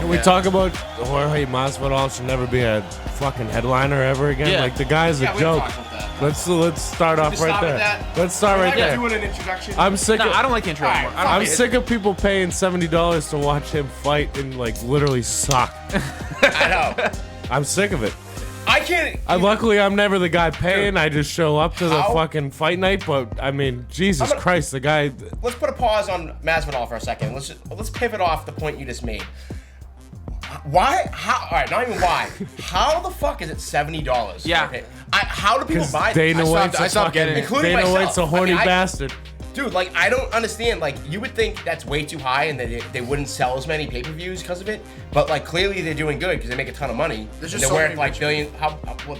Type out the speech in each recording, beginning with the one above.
we talk about Jorge Masvidal should never be a fucking headliner ever again? Yeah. Like the guy's a joke. Let's start off right there. Let's start right there. Doing an introduction. I'm sick. I don't like the intro anymore. I'm sick of people paying $70 to watch him fight and like literally suck. I know. I'm sick of it. I can't. Luckily, I'm never the guy paying. I just show up to the How? fucking fight night. But I mean, Jesus Christ, the guy. Let's put a pause on Masvidal for a second. Let's pivot off the point you just made. Why? How? All right, not even why. How the fuck is it $70? Yeah. How do people buy Dana this? White's I a stopped fucking. getting it. Including Dana myself. White's a horny bastard. Dude, like, I don't understand. Like, you would think that's way too high and that they wouldn't sell as many pay-per-views because of it. But, like, clearly they're doing good because they make a ton of money. There's And just they're so worth, many like, rich billion...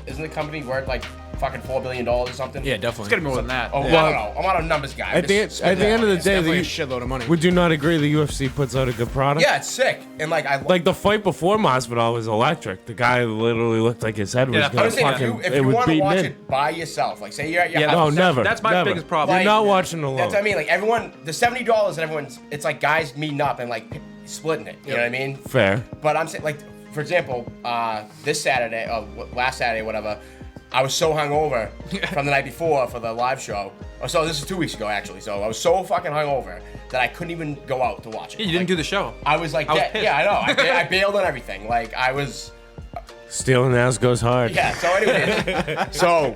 isn't the company worth, like, fucking $4 billion or something? Yeah, It's definitely. gonna be more than that. Oh, well, I don't know. I'm not a numbers guy. At the end of the day, Definitely a shitload of money. would you not agree the UFC puts out a good product? Yeah, it's sick. And, like, I... Like the fight before Masvidal was electric. The guy literally looked like his head was Yeah, I'm gonna just saying, fucking. if It you was want to beaten watch in. it by yourself, like, say you're at your Yeah, house. No, never. That's my never. biggest problem. You're not watching alone. That's what I mean. Like, everyone... The $70 and everyone's... It's like guys meeting up and, like, splitting it. You know what I mean? Fair. But I'm saying, like, for example, this Saturday, last Saturday, whatever, I was so hungover from the night before for the live show. Oh, so this is 2 weeks ago, actually. So I was so fucking hungover that I couldn't even go out to watch it. Yeah, you didn't do the show. I was like, I was pissed. yeah, I know. I bailed on everything. Like, I was, Stealing ass goes hard. yeah. So anyway, so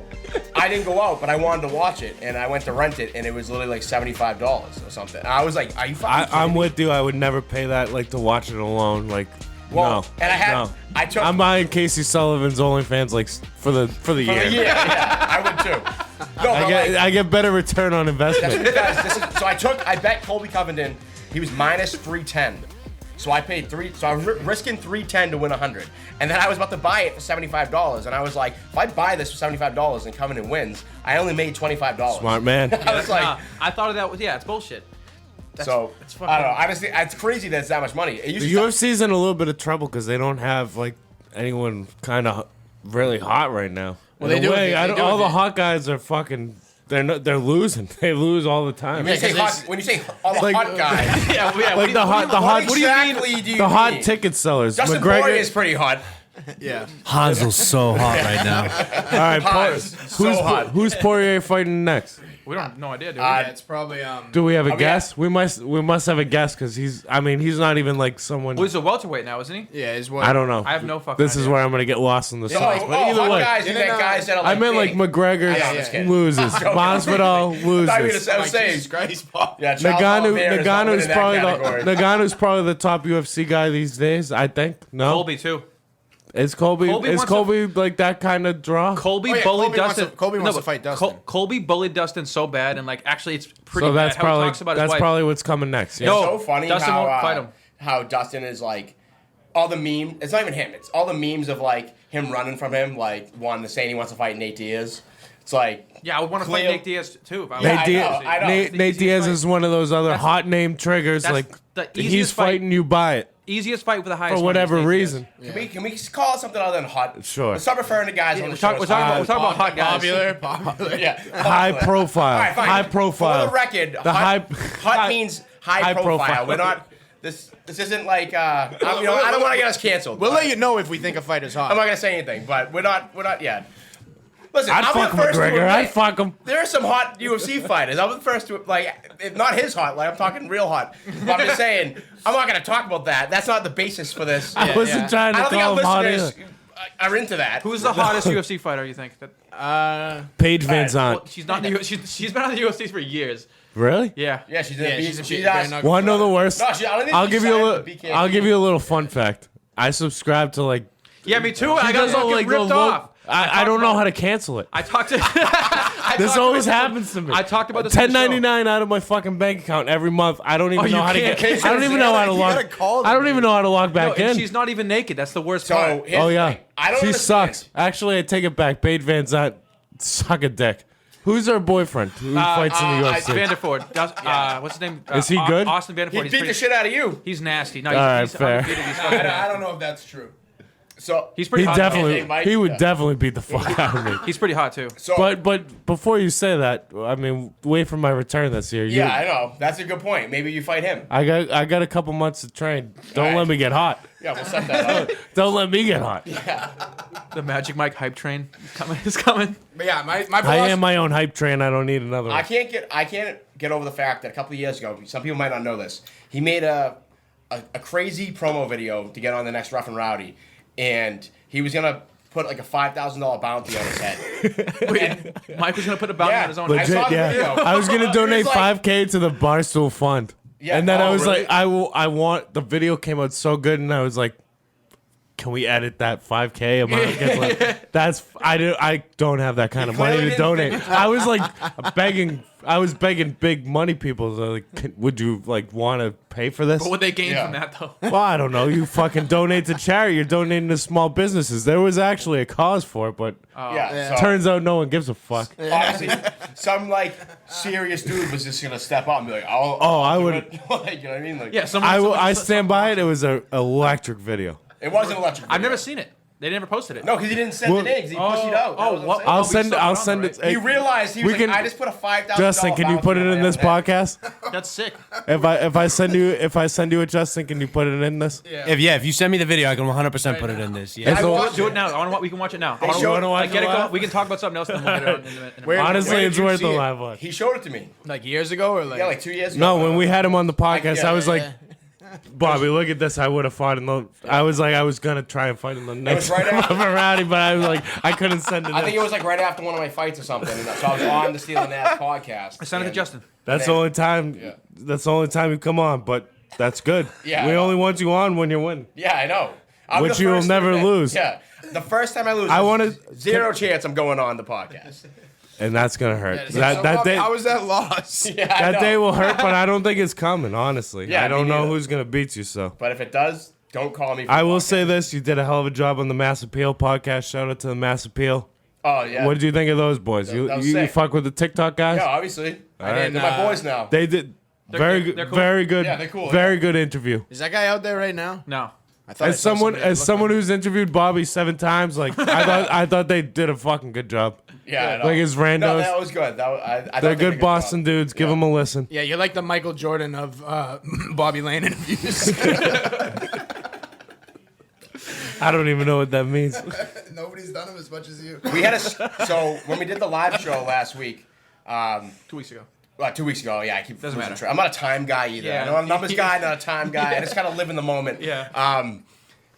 I didn't go out, but I wanted to watch it, and I went to rent it, and it was literally like $75 or something. And I was like, are you fucking kidding I'm me? with you. I would never pay that like to watch it alone. Like, Well, no. and I had, no. I took. I'm buying Casey Sullivan's OnlyFans like for the year. Yeah, I would too. No, but like, I get better return on That's investment. what it does. So I bet Colby Covington, he was minus 310. So I paid so I was risking 310 to win 100. And then I was about to buy it for $75. And I was like, if I buy this for $75 and Covington wins, I only made $25. Smart man. I was like, I thought of that. Yeah, it's bullshit. so, I don't know. Honestly, it's crazy that it's that much money. It used The to UFC's in a little bit of trouble because they don't have like anyone kind of really hot right now. Well, In they a do way, it- I they don't- do all it- the hot guys are fucking. They're losing. They lose all the time. when you say because hot, when you say all the Like- hot guys, Yeah, yeah. Like the hot, what exactly do you the hot mean? ticket sellers. Justin McGregor Poirier is pretty hot. Yeah. Hansel's so hot right now. All right, Hines, so hot. who's Poirier fighting next? We don't have no idea, do we? Yeah, it's probably Do we have a we guess? We must have a guess because he's not even like someone. Well, he's a welterweight now, isn't he? yeah, is what I don't know. I have no fucking This is idea. where I'm gonna get lost in the sauce. Oh, But either hot way, guys, you meant guys that are like I meant like big. McGregor Yeah, I'm just kidding. loses, Masvidal I thought you were loses. gonna say, Jesus Christ, Paul. yeah, Charles Oliveira is not winning Nagano's that probably category. Nagano's probably the top UFC guy these days. I think. No, Colby too. is Colby wants like that kind of draw? Colby Oh, yeah, bullied Colby wants Dustin. to- Colby wants but to fight Dustin. Colby bullied Dustin so bad, and like actually, it's pretty So bad that's how he probably talks about his wife. what's coming next. Yeah. No. So funny Dustin how won't fight him. how Dustin is like all the meme. It's not even him. It's all the memes of like him running from him, like one saying he wants to fight Nate Diaz. It's like Yeah, I would want to fight Cleo- Nate Diaz too. If I was Yeah, Nate, I Diaz, know, I know. Nate Diaz is one of those other That's- hot name triggers. that's Like the he's easiest fight- fighting you buy it easiest fight with the highest for money whatever is Nate reason. Diaz. can we call it something other than hot? Sure. Let's start referring to guys on the We're show. talking about hot guys. Popular. Yeah. High profile. All right, fine. High profile. For the record, The hot, high- hot means high profile. We're not. This isn't like. I don't want to get us canceled. We'll let you know if we think a fight is hot. I'm not gonna say anything, but we're not yet. Listen, I'd I'm fuck the first to McGregor. admit, I'd fuck him. There are some hot UFC fighters. I'm the first to if not his hot, like I'm talking real hot. But I'm just saying, I'm not gonna talk about that. That's not the basis for this. I wasn't trying I to don't think our call him hot listeners either. are into that. Who's the hottest UFC fighter? You think? That, Paige Van well, Zandt. she's not. She's been on the UFC for years. Really? Yeah. Yeah, she's in Yeah, the she's a she's bare asked- knuckle. Want to know the worst? No, I don't think I'll she give you a signed little. with BKFC. I'll give you a little fun fact. I subscribe to like. Yeah, me too. I got doesn't, fucking like, ripped go off. I don't know how to cancel it. I talked to. This always happens to me. I talked about this on the show. $10.99 out of my fucking bank account every month. I don't even Oh, know you how to can't get. cancel I don't even know how to You log. gotta call I don't them. even know how to log No, back and in. she's not even naked. That's the worst So part. here's Oh the yeah, thing. I don't she understand. sucks. Actually, I take it back. Paige Van Zandt, suck a dick. Who's her boyfriend? Who fights in the UFC? Vanderford. What's his name? Is he good? Austin Vanderford. He He's beat pretty, the shit out of you. He's nasty. No, All right, he's fair. undefeated. He's fucking I don't know if that's true. So He's He pretty hot. definitely, Mike, he would yeah. definitely beat the fuck out of me. He's pretty hot too. so But before you say that, I mean, wait for my return this year. yeah, I know. That's a good point. Maybe you fight him. I got a couple months to train. Don't All right. let me get hot. Yeah, we'll set that up. Don't let me get hot. The Magic Mike hype train is coming. But yeah, my I philosophy. am my own hype train. I don't need another one. I can't get over the fact that a couple of years ago, some people might not know this. He made a crazy promo video to get on the next Rough and Rowdy, and he was gonna put like a $5,000 bounty on his head. Wait, Mike was gonna put a bounty on his own. I saw the video. I was gonna donate He was like- $5K to the Barstool Fund. Yeah, and then I was really? like, I want the video came out so good, and I was like, can we edit that $5K amount? Because, like, I don't have that kind of money clearly to didn't donate. think- I was like begging. I was begging big money people. So like, would you like want to pay for this? What would they gain Yeah. from that though? Well, I don't know. You fucking donate to charity. You're donating to small businesses. There was actually a cause for it, but Yeah. So, turns out no one gives a fuck. obviously, some like serious dude was just gonna step up and be like, I do would- it." Like, you know what I mean? Like, Yeah, someone. I stand by it. It was an electric video. it wasn't electric. I've video. never seen it. They never posted it. No, because he didn't send it in. 'Cause he pushed it out. That was what I'm saying. I'll send it. He realized he was We like, can- I just put a $5,000. Justin, can you put it in this podcast? That's sick. If I send you it, Justin, can you put it in this? If you send me the video, I can 100% put it in this. Yeah. It's I a- watched Do it now. We can watch it now. They showed- wanna watch Get it it live? going. We can talk about something else, then we'll get it on in a minute. Honestly, Where it's did you worth see the it? live watch. He showed it to me. Like years ago, or like Yeah, like 2 years ago. No, when we had him on the podcast, yeah, I was yeah, like, Bobby, look at this. I would have fought in the. I was gonna try and fight in the next right after- Rowdy, but I was like, I couldn't send it. I think in. it was like right after one of my fights or something. And so I was on the Steel and Nash podcast. I sent it to and- Justin. That's the only time. Yeah. That's the only time you come on, but that's good. Yeah, we I know. only want you on when you win. Yeah, I know. I'm Which the you will first never to admit- lose. Yeah, the first time I lose, I there's wanna- zero chance I'm going on the podcast. And that's gonna hurt. So that day. How was that loss? Yeah, I That know. day will hurt, but I don't think it's coming. Honestly, Yeah, I don't me know neither. who's gonna beat you. So But if it does, don't call me. For I the will podcast. say this: you did a hell of a job on the Mass Appeal podcast. Shout out to the Mass Appeal. Oh yeah. What did you think of those boys? You that was you sick. fuck with the TikTok guys? Yeah, obviously. I right. did. They're my boys now. They did very good. good, They're cool. very good, Yeah, they're cool, very good interview. Is that guy out there right now? No. I thought I As saw someone somebody that looked like- who's interviewed Bobby 7 times, like I thought they did a fucking good job. Yeah, I know. Like his randos. No, that was good. I thought They're they did a good Boston job. dudes. Give them a listen. Yeah, you're like the Michael Jordan of Bobby Lane interviews. I don't even know what that means. Nobody's done them as much as you. We had so when we did the live show last week. 2 weeks ago. 2 weeks ago, yeah, I keep Doesn't losing matter. track. I'm not a time guy either. Yeah. I know I'm a numbers guy, not a time guy. I just kind of live in the moment. Yeah.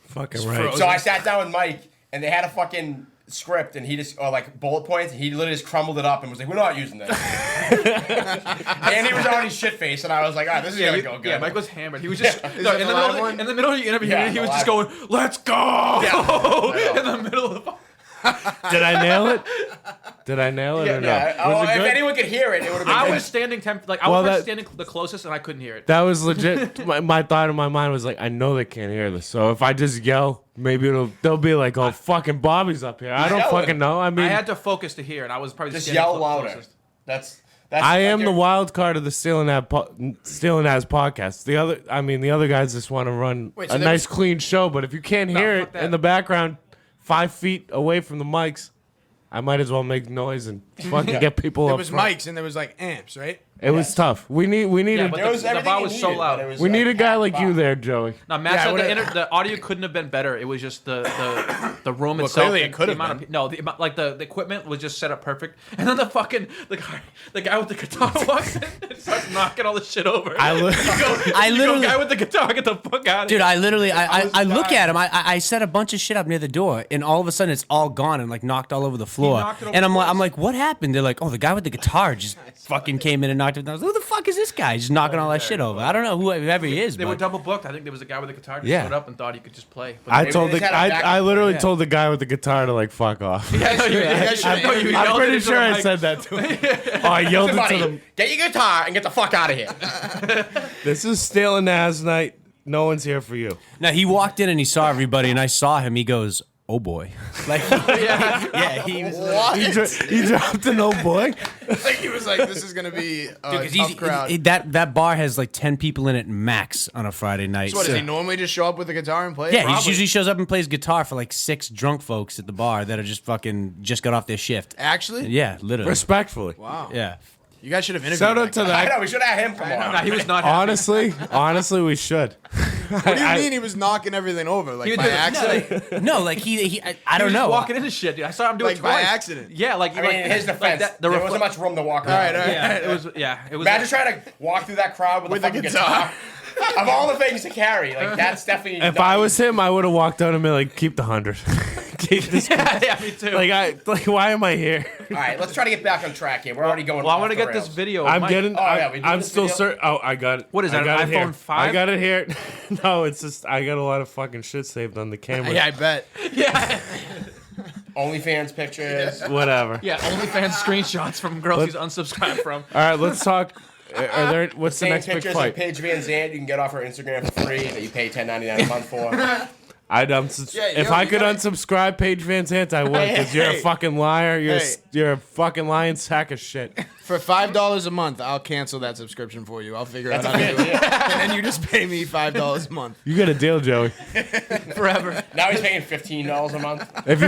Fucking right. So I sat down with Mike, and they had a fucking script, and he just, or like bullet points, and he literally just crumbled it up and was like, "We're not using this." And he was already shit faced, and I was like, "All right, this is gonna go good." Yeah, Mike was hammered. He was just Yeah. no, Is that in the the middle. live one? In the middle of the interview, Yeah, he the was just live going, "Let's go!" Yeah. in the middle of the. Did I nail it? Did I nail it or no? Yeah. Oh, Was it if good? anyone could hear it, it would have been I good. was standing I Well, was that- standing the closest, and I couldn't hear it. That was legit. My thought in my mind was like, I know they can't hear this. So if I just yell, maybe they'll be like, "Oh, fucking Bobby's up here." I don't yell it. fucking know. I mean, I had to focus to hear, and I was probably Just standing yell louder. closest. That's I am like the your- wild card of the Stealing As podcast. The other guys just want to run Wait, so a there nice, was- clean show. But if you can't hear fuck it that. in the background, 5 feet away from the mics, I might as well make noise and fucking get people There up was front. mics and there was like amps, right? It was tough. We need Yeah, a, but It was the everything bar you was so needed, loud. but it was we need a guy packed like you bar. there, Joey. Now, Matt Yeah, said would've- the audio couldn't have been better. It was just the room Well, itself. clearly it and could the have amount been. of no, the equipment was just set up perfect. And then the guy with the guitar walks in and starts knocking all the shit over. I You literally- go, guy with the guitar, get the fuck out of Dude, here. I literally, I look dying. at him. I set a bunch of shit up near the door, and all of a sudden it's all gone and like knocked all over the floor. knocked it over And I'm twice. like, what happened? They're like, oh, the guy with the guitar just fucking came in and knocked it down. I was like, who the fuck is this guy? Just knocking all that shit over. I don't know whoever he is. They but were double booked. I think there was a guy with a guitar just Yeah. showed up and thought he could just play. But I Maybe told they the had a backup I literally plan. told the guy with the guitar to like fuck off. yeah, no, you I'm yelled pretty into sure the I mic. said that to him. Oh, I yelled it to Buddy, them. get your guitar and get the fuck out of here. This is Stealing As night. No one's here for you. Now he walked in and he saw everybody, and I saw him. He goes, "Oh boy!" Like, yeah, he was. He dropped an old boy. Like he was like, this is gonna be a Because tough crowd. that bar has like 10 people in it max on a Friday night. So what, does he normally just show up with a guitar and play? Yeah, he Probably. usually shows up and plays guitar for like 6 drunk folks at the bar that are just got off their shift. Actually? Yeah, literally. Respectfully. Wow. Yeah. You guys should have interviewed Shout that out to guy. I that. know we should have had him come on. Nah, he was not happy. Honestly, we should. What do you mean he was knocking everything over? Like He by did- accident? No, like I don't He was know. walking into shit, dude. I saw him do it Like by twice. accident? Yeah, like I mean, in his defense, there wasn't much room to walk around. All right. Yeah, it was. Yeah, it was. Imagine trying to walk through that crowd with a fucking guitar. Of all the things to carry, like that's definitely. If I was him, I would have walked out and been like, keep the 100. Keep this. yeah, me too. Like, why am I here? All right, let's try to get back on track here. We're already going. Well, I want to get this video. I'm Mike. getting. Oh, yeah, we do I'm this still video? certain. Oh, I got it. What is that, I got an it here. iPhone 5? I got it here. No, it's just I got a lot of fucking shit saved on the camera. Yeah, I bet. Yeah, OnlyFans pictures. Whatever. yeah. OnlyFans screenshots from girls he's unsubscribed from. All right, let's talk. Are there? What's the Same next big pictures fight? of Paige Van Zandt you can get off her Instagram for free that you pay $10.99 a month for. If I could unsubscribe Paige Van Zandt, I would, because you're a fucking liar. You're a fucking lying sack of shit. For $5 a month, I'll cancel that subscription for you. I'll figure out how to do it. And then you just pay me $5 a month. You got a deal, Joey. Forever. Now he's paying $15 a month. If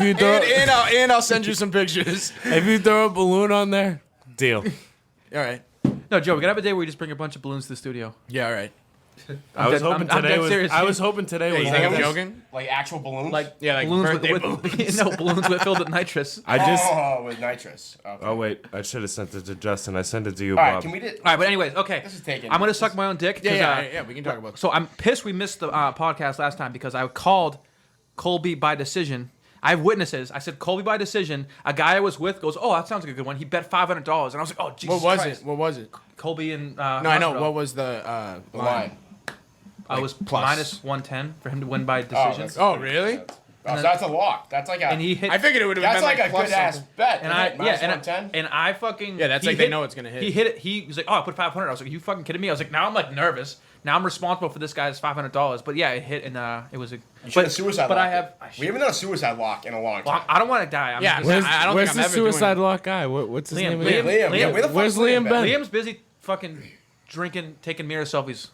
you throw And I'll send you some pictures. if you throw a balloon on there, deal. All right. No, Joe, we gotta have a day where we just bring a bunch of balloons to the studio. Yeah, all right. I was dead- hoping I'm today dead was. serious. I was hoping today was. You think I'm Balloons? joking? Like actual balloons? Like Yeah, like balloons birthday with no balloons with filled with nitrous. I just. with nitrous. Okay. Oh wait, I should have sent it to Justin. I sent it to you, All right, Bob. can we do? All right, but anyways, okay. This is taken. I'm gonna suck my own dick. 'cause, Yeah, we can talk about So I'm pissed we missed the podcast last time because I called Colby by decision. I have witnesses. I said Colby by decision. A guy I was with goes, "Oh, that sounds like a good one." He bet $500, and I was like, "Oh, Jesus What was Christ." it? What was it? Colby and No, I know. What was the The line? line. I was plus? minus 110 for him to win by Oh, decision. that's- Oh, really? Oh, so that's a lock. That's like a. And he hit. I figured it would have That's been like a plus good ass something. bet. And I minus yeah, 110. and I fucking Yeah, that's he like they hit- know it's gonna hit. He hit it. He was like, "Oh, I put 500." I was like, "Are you fucking kidding me?" I was like, now I'm like nervous. Now I'm responsible for this guy's $500. But yeah, it hit and it was a. You should have suicide But locked I have. it. We haven't done a suicide lock in a long Well, time. I don't want to die. I'm Yeah, just, Where's, I don't where's think the I'm ever doing suicide it. lock guy? What's his name Liam. again? Liam. Yeah, where the Where's fuck's Liam been? Liam's busy fucking drinking, taking mirror selfies.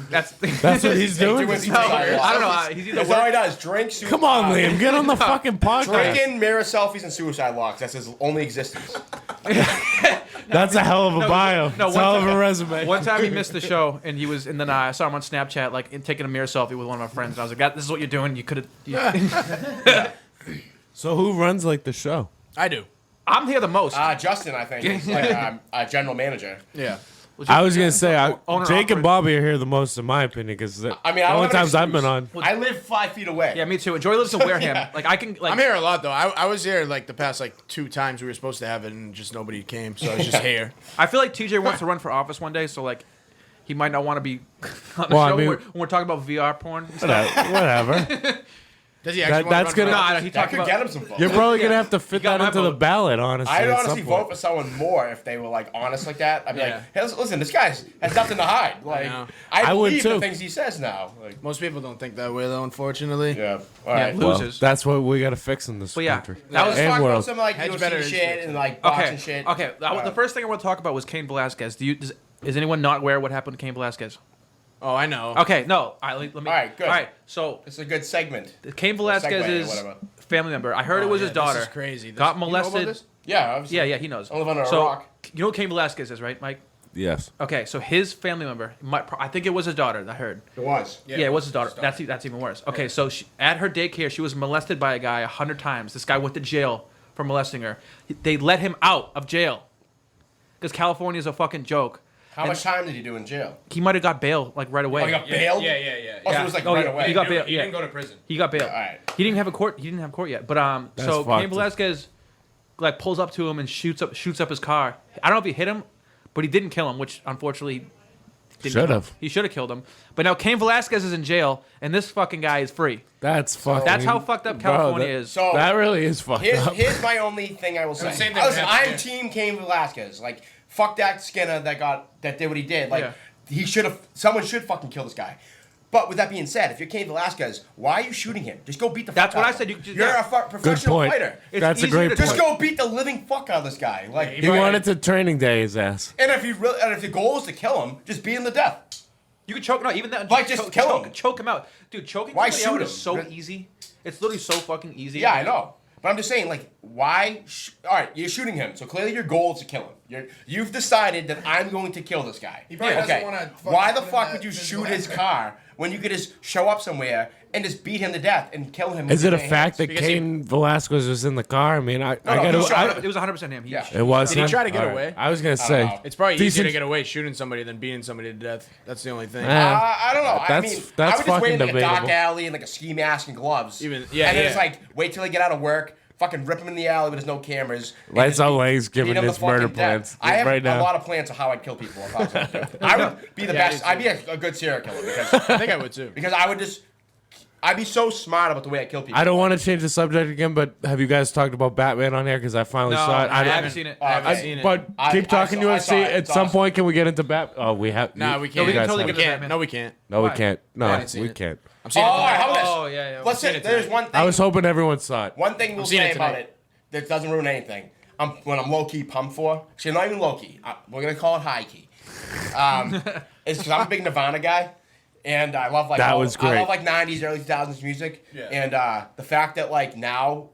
That's That's what he's doing. Doing No, suicide I don't locks. know. He's either That's all he does. Drink. Come on, Liam, get on the fucking podcast. Drinking, mirror selfies, and suicide locks. That's his only existence. That's a hell of a bio. no, It's a hell of one a time- resume. One time he missed the show, and he was, and then I saw him on Snapchat, like taking a mirror selfie with one of my friends. And I was like, "This is what you're doing. You could have." So who runs like the show? I do. I'm here the most. Justin, I think, is like general manager. Yeah. I was gonna say Owner, Jake and operator. Bobby are here the most, in my opinion, because the I mean, I don't only have an times I've been excuse. on. I live 5 feet away. Yeah, me too. And Joy lives in Wareham. Yeah. Like I can, like I'm here a lot though. I was here like the past like 2 times we were supposed to have it and just nobody came, so I was just here. I feel like TJ wants to run for office one day, so like he might not want to be on the Well, I show mean- when we're talking about VR porn. And stuff. Whatever. Does he actually that's want to run gonna- for No, office? no, he That talked could about. get him some votes. You're probably gonna Yeah. have to fit got that my into the vote. ballot, honestly. I'd at honestly some vote point. for someone more if they were like honest like that. I'd be Yeah. like, hey, listen, this guy has nothing to hide. Like, know. I I would believe the too. things he says now. Like, Most people don't think that way though, unfortunately. yeah. All Yeah, right. Lou- Well, losers. that's what we gotta fix in this But yeah, country. that was Let's and talk about world. some like Hedgebettor UFC is shit fixed. and like boxing Okay. shit. Okay. The first thing I want to talk about was Cain Velasquez. Is anyone not aware what happened to Cain Velasquez? Oh, I know. Okay. No. All right. Let me. All right, good. All right. So It's a good segment. Cain segue, Velasquez's whatever. family member. I heard it was yeah, his daughter. This is crazy. Got You know about molested. this? Yeah, obviously. Yeah, he knows. I live under a so, rock. You know who Cain Velasquez is, right, Mike? Yes. Okay, so his family member, I think it was his daughter. I heard. It was. Yeah, it was his daughter. That's even worse. Okay, so at her daycare, she was molested by a guy 100 times. This guy went to jail for molesting her. They let him out of jail because California is a fucking joke. How much time did he do in jail? He might have got bail like right away. Oh, he got bailed? Yeah. Oh, so it was like Oh, right yeah, away. he got bail. He Yeah, didn't go to prison. he got bail. All right. He didn't have a court. He didn't have court yet. But That's so Cain fucked. Velasquez like pulls up to him and shoots up his car. I don't know if he hit him, but he didn't kill him, which unfortunately didn't Should kill him. have. He should have killed him. But now Cain Velasquez is in jail, and this fucking guy is free. That's fucking. That's how fucked up Bro, California that- is. So That really is fucked up. here's my only thing I will say. same thing Listen, with I'm Hedgebettor. team Cain Velasquez. Like, fuck that Skinner that did what he did. Like, Yeah. someone should fucking kill this guy. But with that being said, if you're Cain Velasquez, why are you shooting him? Just go beat the fuck That's what out I of said. him. You- You're yeah. a professional point. fighter. It's That's a easier great to point. Just go beat the living fuck out of this guy. Like, He wanted to training day his ass. and if the goal is to kill him, just beat him to death. You can choke. No, even that. Like, just kill him. Choke him out, dude. Choking Why somebody out shoot is him? so easy. It's literally so fucking easy. Yeah, I know. But I'm just saying, like, why? All right, you're shooting him, so clearly your goal is to kill him. You've decided that I'm going to kill this guy. He probably doesn't okay. wanna fucking Why the put in fuck that would you physical shoot his effort. car when you could just show up somewhere and just beat him to death and kill him? Is with it a your fact hands? that Because Cain Velasquez was in the car? I mean, I he gotta. shot It was 100% him. Yeah. It was. Did he him? try to get All right. away? I was gonna don't say know. It's probably easier decent- to get away shooting somebody than beating somebody to death. That's the only thing. I don't know. That's- I mean, that's I would just wait in fucking like a dark debatable. alley and like a ski mask and gloves. Yeah, and then yeah. it's like wait till they get out of work, fucking rip him in the alley with there's no cameras. and Lights just out beat- legs beat giving him to his murder fucking death. plans I have right now. a lot of plans of how I'd kill people if I was going to. I would be the Yeah, best. I'd be a good serial killer I think I would too. because I would just. I'd be so smart about the way I kill people. I don't want to change the subject again, but have you guys talked about Batman on here? Because I finally No, saw it. I don't- haven't seen it. I haven't seen it. But I- keep talking I saw UFC. it. At It's some awesome. point, can we get into Bat? Oh, we have. Nah, you- we you can't. we can guys totally have get it. into can't. Batman. No, we can't. No, we Why? can't. I No, haven't seen we it. can't. I'm seeing Oh, it all right, tonight. how about this? Oh, yeah. Let's seen say it there's tonight. one thing. I was hoping everyone saw it. One thing we'll seeing say it about tonight. it that doesn't ruin anything. When I'm low key pumped for. Actually, not even low key. We're gonna call it high key. It's because I'm a big Nirvana guy, and I love like That was great. I love like '90s, early 2000s music. Yeah. And the fact that like now,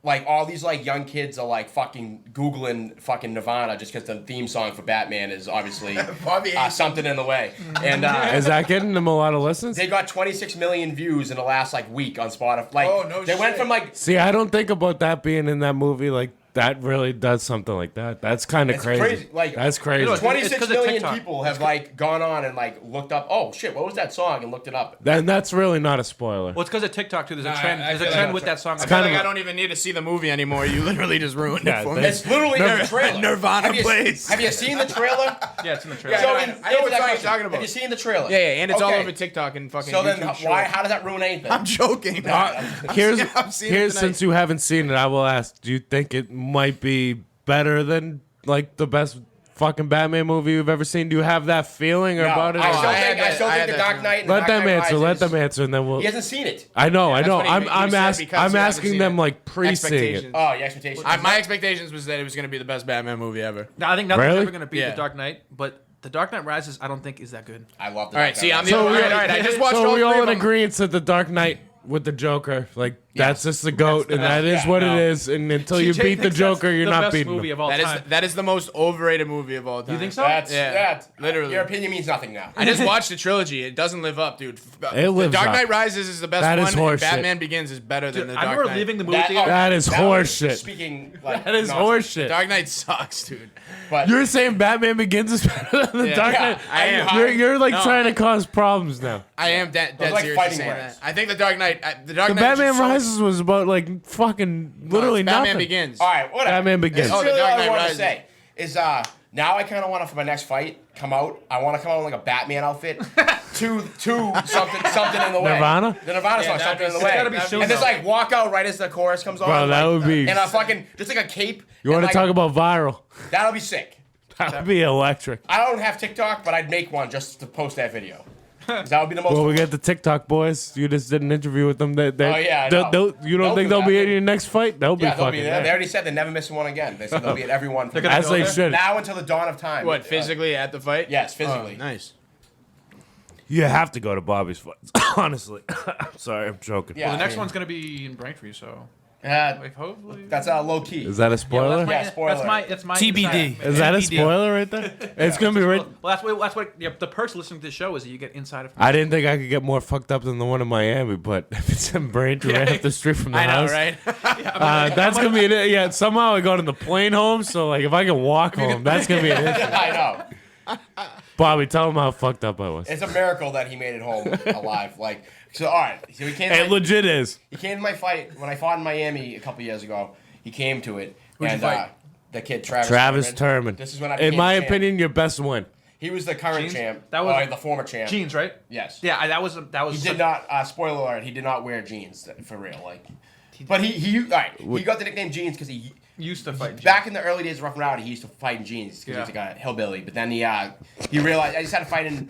like all these like young kids are like fucking googling fucking Nirvana just because the theme song for Batman is obviously Bobby hates something in the way. And Is that getting them a lot of listens? they got 26 million views in the last like week on Spotify. Like Oh, no they went shit. from like. See, I don't think about that being in that movie. Like that really does something like that. That's kind of It's crazy. crazy. Like, That's crazy. You know, 26 'cause of million TikTok. people have like gone on and like looked up. Oh shit, what was that song? And looked it up. Then that's really not a spoiler. Well, it's because of TikTok too. There's a Nah, trend. I There's a feel trend like with that song. I feel kind like of I a- don't even need to see the movie anymore. You literally just ruined Yeah, it for they- me. It's literally in the trailer. Nirvana have you, plays. Have you seen the trailer? Yeah, it's in the trailer. Yeah, So I know then, what answer song that you're question. talking about. Have you seen the trailer? Yeah, and it's all Okay. over TikTok and fucking So then, YouTube why? Shorts. How does that ruin anything? I'm joking. Here's I'm seeing it here's tonight. since you haven't seen it, I will ask: do you think it might be better than like the best fucking Batman movie you've ever seen? Do you have that feeling No, about it? I or- still I had think, I that- still I think had the that Dark Knight. And let the them Dark Knight answer. Let Rises- them answer, and then we'll. He hasn't seen it. I know. that's what he I'm said I'm because you haven't asking seen them it. like pre-seeing Expectations. it. Oh, your expectations. My expectations was that it was going to be the best Batman movie ever. No, I think nothing's Really? ever gonna beat Yeah. The Dark Knight, but The Dark Knight Rises, I don't think is that good. I love the All Dark right, see, Knight I'm the So all we- right. I just watched So all we three all of in them. agreement that the Dark Knight with the Joker, like that's just the goat, and that is yeah, what no. it is. And until She you beat the thinks that's Joker, you're the not best beating movie him. of all time. That is the most overrated movie of all time. You think so? That's Yeah, that. literally. Your opinion means nothing now. I just watched the trilogy. It doesn't live up, dude. It lives The Dark up. Knight Rises is the best That one. is and horseshit. Batman Begins is better than Dude, the I Dark remember Knight. leaving the movie That, theater. That is was horseshit. Speaking like That is nonsense. horseshit. Dark Knight sucks, dude. But You're saying Batman Begins is better than the Yeah. Dark Yeah, Knight? I am. You're like No. trying to cause problems now. I am dead Those are like serious fighting saying words. that. I think the Dark Knight. The Dark The Knight. Batman is so- Rises was about like fucking literally Batman nothing. Begins. all right, whatever. Batman Begins. This is Oh, the really Dark all I Knight want to Rises. say is now I kind of want to for my next fight come out. I want to come out in like a Batman outfit. to something in the way. Nirvana? The Nirvana song, that'd something in the be- way. it's gotta be And just Showtime. like walk out right as the chorus comes on. Bro, that like, would be. and a fucking just like a cape. You want and to like talk about viral? That'll be sick. That would be electric. I don't have TikTok, but I'd make one just to post that video. 'Cause that would be the most. Well, we get the TikTok boys. You just did an interview with them. Oh, yeah, I know. You don't They'll think do they'll be that. in your next fight? They'll be Yeah, they'll fucking be there. They there. already said they're never missing one again. They said they'll be at every one. They're gonna As go they there? should. Now until the dawn of time. What, physically at the fight? Yes, physically. Oh, nice. You have to go to Bobby's fights. Honestly, I'm sorry, I'm joking. Yeah. Well, the I next mean- one's gonna be in Braintree, so Uh, hopefully. that's low key. Is that a spoiler? Yeah, spoiler. That's my TBD. inside- Is that a TBD. spoiler right there? It's gonna be right. Well, that's what yeah, the perks of listening to the show is that you get inside of. I didn't think I could get more fucked up than the one in Miami, but if it's in Braintree right up the street from the I know, house, right? that's gonna be it. Yeah, somehow I got on the plane home, so like if I can walk home, that's gonna be an issue. I know. Bobby, tell him how fucked up I was. It's a miracle that he made it home alive. Like, so all right. So he came. It legit is. He came to my fight when I fought in Miami a couple years ago. He came to it. Who'd you and, fight? The kid Travis. Travis Turman. This is when I. In became my the champ. opinion, your best win. he was the current Jeans? champ. That was- the former champ. Jeans, right? Yes. Yeah, that was. He did not. Spoiler alert. He did not wear jeans for real. Like, but he all right. He got the nickname Jeans because he. used to fight. Back in the early days of Rough and Rowdy, he used to fight in jeans because Yeah. he's like a hillbilly. But then he realized I just had to fight in.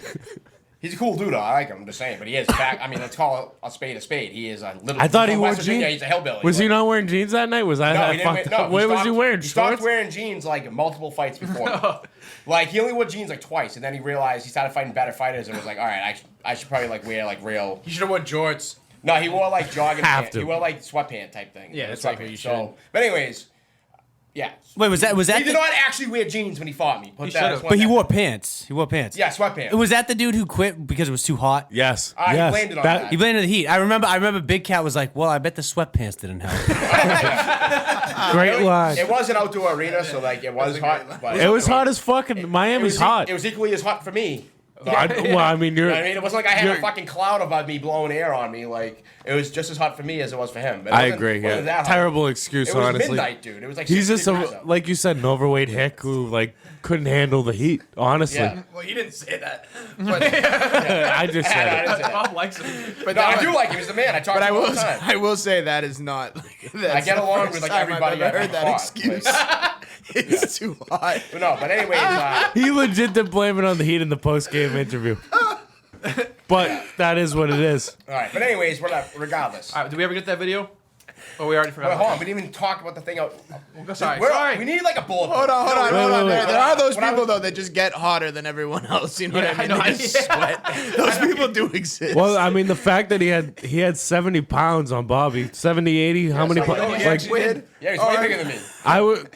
He's a cool dude. I like him. I'm just saying. But he is back. I mean, let's call a spade a spade. He is a little. I thought he's he from wore West Virginia, jeans. He's a hillbilly. Was he Like, not wearing jeans that night? Was I No, that he didn't wear, fucked no. up? What was he wearing? He stopped Shorts? wearing jeans like multiple fights before. Like he only wore jeans like twice, and then he realized he started fighting better fighters, and was like, all right, I should probably like wear like real. He should have worn jorts. No, he wore like jogging Have pants. to. He wore like sweatpant type thing. Yeah, it's like you should. So, but anyways, yeah. Wait, was that He did not actually wear jeans when he fought me. He should've. But he wore pants. He wore pants. Yeah, sweatpants. Was that the dude who quit because it was too hot? Yes. He yes. blamed it on that. He blamed it on the heat. I remember Big Cat was like, "Well, I bet the sweatpants didn't help." Great line. It was an outdoor arena, so like it was hot. But It was hot as fucking. Miami's hot. It was equally as hot for me. Well, I mean, You you're. know what I mean, it wasn't like I had a you're- fucking cloud above me blowing air on me. Like it was just as hot for me as it was for him. But it I wasn't- agree. wasn't Yeah. that hot. Terrible excuse, It was honestly. midnight, dude. It was like He's 60 just degrees a, out. like you said, an overweight hick who like couldn't handle the heat. Honestly, Yeah. Well, you didn't say that. But, I just I said didn't it. say that. Bob likes him. but No, that I was- do like him. He's the man. I talk But to I him all will, the time. I will say that is not. I get along with like everybody. I've ever heard I've that fought. excuse. Like, It's too hot. but no, but anyways, He legit did blame it on the heat in the post game interview. But that is what it is. all right. But anyways, regardless. All right, did we ever get that video? Or we already forgot? Wait, hold on. We didn't even talk about the thing. Sorry. We need like a bullet. Hold on. wait, wait. There are those When I people was- though that just get hotter than everyone else. You know Yeah, what I mean? I know. They just sweat. Those people do exist. Well, I mean, the fact that he had 70 pounds on Bobby, 70, 80. How many so you know pounds? he Like actually did. Yeah, he's way bigger than me. I would.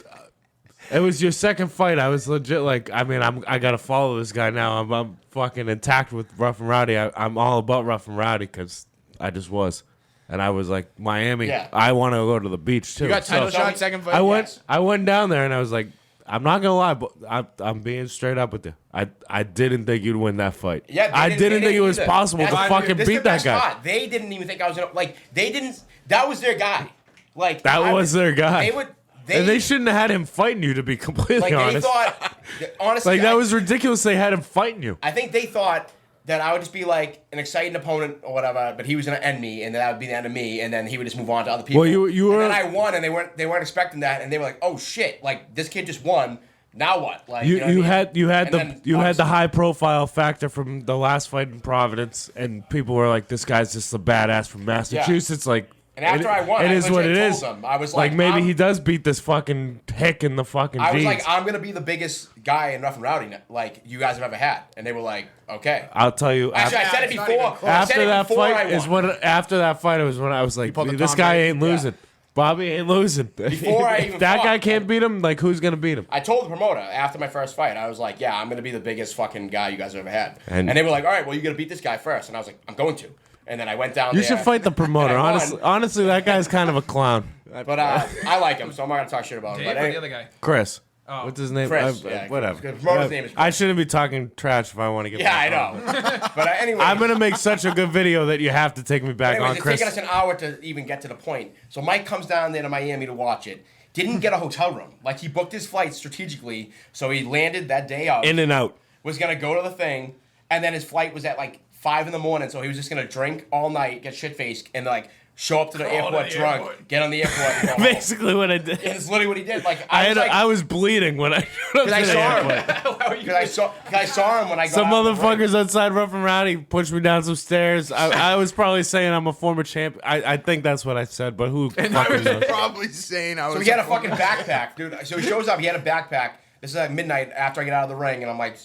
It was your second fight. I was legit like, I mean, I gotta follow this guy now. I'm fucking intact with Rough and Rowdy. I'm all about Rough and Rowdy because I just was, and I was like, Miami. Yeah. I want to go to the beach too. You got title So shot second fight. I went. Yes. I went down there and I was like, I'm not gonna lie, but I'm being straight up with you. I didn't think you'd win that fight. Yeah, I didn't think it was either. possible to That's- fucking this is beat the that best guy. part. They didn't even think I was gonna like. They didn't. That was their guy. Like That was their guy. They would. And they shouldn't have had him fighting you, to be completely like they honest. thought. Honestly, Like that was ridiculous. They had him fighting you. I think they thought that I would just be like an exciting opponent or whatever, but he was gonna end me, and that would be the end of me, and then he would just move on to other people. Well, you were- And then I won, and they weren't expecting that, and they were like, "Oh shit! Like this kid just won. Now what?" Like You know what I mean? had And the then, you had the obviously- high profile factor from the last fight in Providence, and people were like, "This guy's just a badass from Massachusetts." Like, And after I won, it I is what it legit is. told them. I was like like, maybe I'm- he does beat this fucking hick in the fucking I was jeans. like, I'm gonna be the biggest guy in Rough and Rowdy like you guys have ever had, and they were like, "Okay." I'll tell you. Actually, I said it it's not before. even close. I said after it that before I fight is won. when after that fight it was when I was like, pulled the this Tom guy Brady? ain't losing. Bobby ain't losing. Before I If even that fought, guy can't beat him, like who's gonna beat him? I told the promoter after my first fight, I was like, "Yeah, I'm gonna be the biggest fucking guy you guys have ever had." And- And they were like, "All right, well, you gotta beat this guy first." And I was like, "I'm going to." And then I went down You there. should fight the promoter. and I won. Honestly, that guy's kind of a clown. But I like him, so I'm not gonna talk shit about him. Dave But or anyway, the other guy? Chris. Oh. What's his name? Chris, yeah, whatever. the promoter's name is I Chris. shouldn't be talking trash if I want to get. yeah, I back on. know. But anyway, I'm gonna make such a good video that you have to take me back anyways, on, it's Chris. taken us an hour to even get to the point. So Mike comes down there to Miami to watch it. Didn't get a hotel room. Like he booked his flight strategically, so he landed that day out. In and out. Was gonna go to the thing, and then his flight was at like 5 a.m, so he was just gonna drink all night, get shit faced, and like show up to the airport drunk, get on the airport, and go home. Basically, what I did. And it's literally what he did. Like I was bleeding when I showed up. because I to the saw airport. him. Because I saw him when I got Some out of the ring. motherfuckers outside Rough and Rowdy pushed me down some stairs. I was probably saying I'm a former champ. I think that's what I said, but who And I fucking was knows? probably saying I was. So he had a fucking backpack, dude. So he shows up. He had a backpack. This is at midnight after I get out of the ring, and I'm like,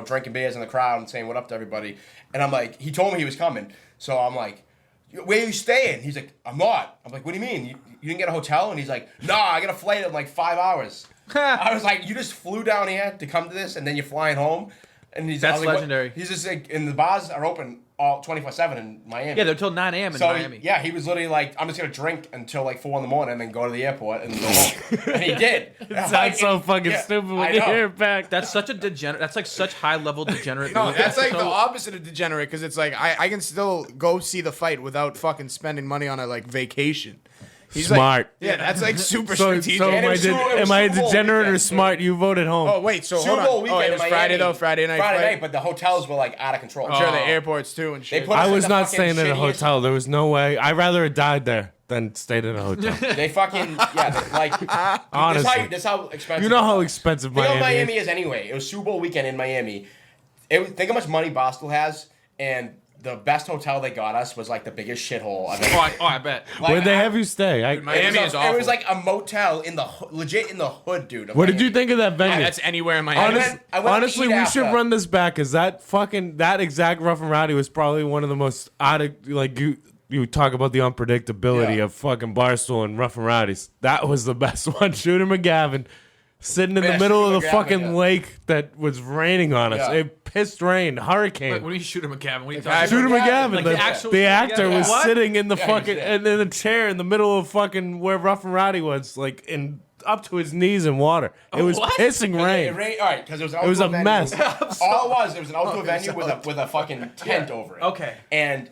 drinking beers in the crowd and saying what up to everybody. And I'm like, he told me he was coming, so I'm like, where are you staying? He's like, I'm not. I'm like, what do you mean? You didn't get a hotel? And he's like, nah, I got a flight in like 5 hours. I was like, you just flew down here to come to this, and then you're flying home? And he's I That's was like, what? legendary. He's just like, and the bars are open all 24/7 in Miami. Yeah, they're till 9 a.m. in So Miami. he was literally like, I'm just gonna drink until like 4 a.m. and then go to the airport and go home. And he did. It sounds so fucking stupid when you hear it back. That's such a degenerate. That's like such high level degenerate. No, move. that's like the So- opposite of degenerate because it's like I can still go see the fight without fucking spending money on a like vacation. He's like- Smart. yeah, that's like super So strategic. And it was Super Bowl am I a weekend, degenerate or too. smart? You voted home. oh wait, so Super hold on. Bowl weekend it in was Miami. Friday though. Friday night. Friday flight. night, but the hotels were like out of control. I'm sure the Oh. airports too and shit. put us I in was the not fucking staying in a shittiest- hotel. There was no way. I'd rather have died there than stayed in a hotel. They fucking like Honestly. This how expensive. You know how it was. expensive Think how Miami Miami is. is anyway. It was Super Bowl weekend in Miami. Think how much money Boston has, and the best hotel they got us was like the biggest shithole I've ever. I bet. Like, Where'd they I- have you stay? Miami is It awful. was like a motel in the legit in the hood, dude. of What did Miami. you think of that venue? that's anywhere in Miami. Honest- I went to honestly, eat we after. should run this back. Is that exact Rough and Rowdy was probably one of the most out of like you talk about the unpredictability Yeah. of fucking Barstool and Rough and Rowdies. That was the best one. Shooter McGavin sitting in the Yeah, middle of Shooter the McGavin, fucking yeah. lake that was raining on us. Yeah. It pissed rain, hurricane. Wait, what do you shoot him, McCavin? What are you guy- talking Shooter about? McGavin, Like the, the actual the Shooter actor, McGavin? was What? sitting in the Yeah, he was fucking there. and in a chair in the middle of fucking where Rough and Rowdy was, like in up to his knees in water. It was what? pissing It rain. rained, all right, because it was an It was outdoor a venue. mess. All it was an outdoor venue with a fucking tent over it. Okay. And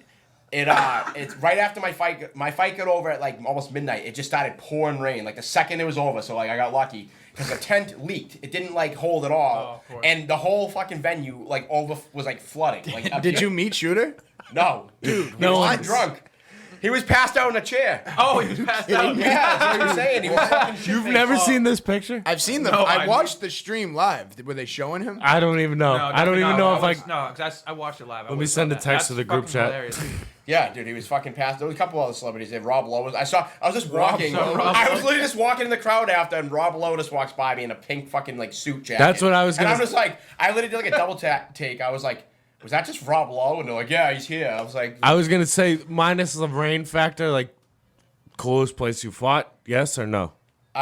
it's right after my fight. My fight got over at like almost midnight. It just started pouring rain. Like the second it was over, so like I got lucky because the tent leaked. It didn't like hold at all, Oh, of course. and the whole fucking venue like was like flooding. Like up Did here. you meet Shooter? No, dude. He no was one- drunk. He was passed out in a chair. Oh, he was passed out. Yeah, that's what he was saying. He was fucking You've shit-faced. never seen this picture? I've seen the. No, I I- watched the stream live. Were they showing him? I don't even know. I don't even know if I. No, because I watched it live. Let me send a text to the group chat. Yeah, dude, he was fucking passed. There was a couple other celebrities. There, Rob Lowe was. I was just walking. Rob I was literally just walking in the crowd after, and Rob Lotus walks by me in a pink fucking like suit jacket. That's what I was And gonna- I'm just like, I literally did like a double take. I was like, was that just Rob Lowe? And they're like, yeah, he's here. I was like, I was gonna say minus the rain factor, like coolest place you fought, yes or no? no,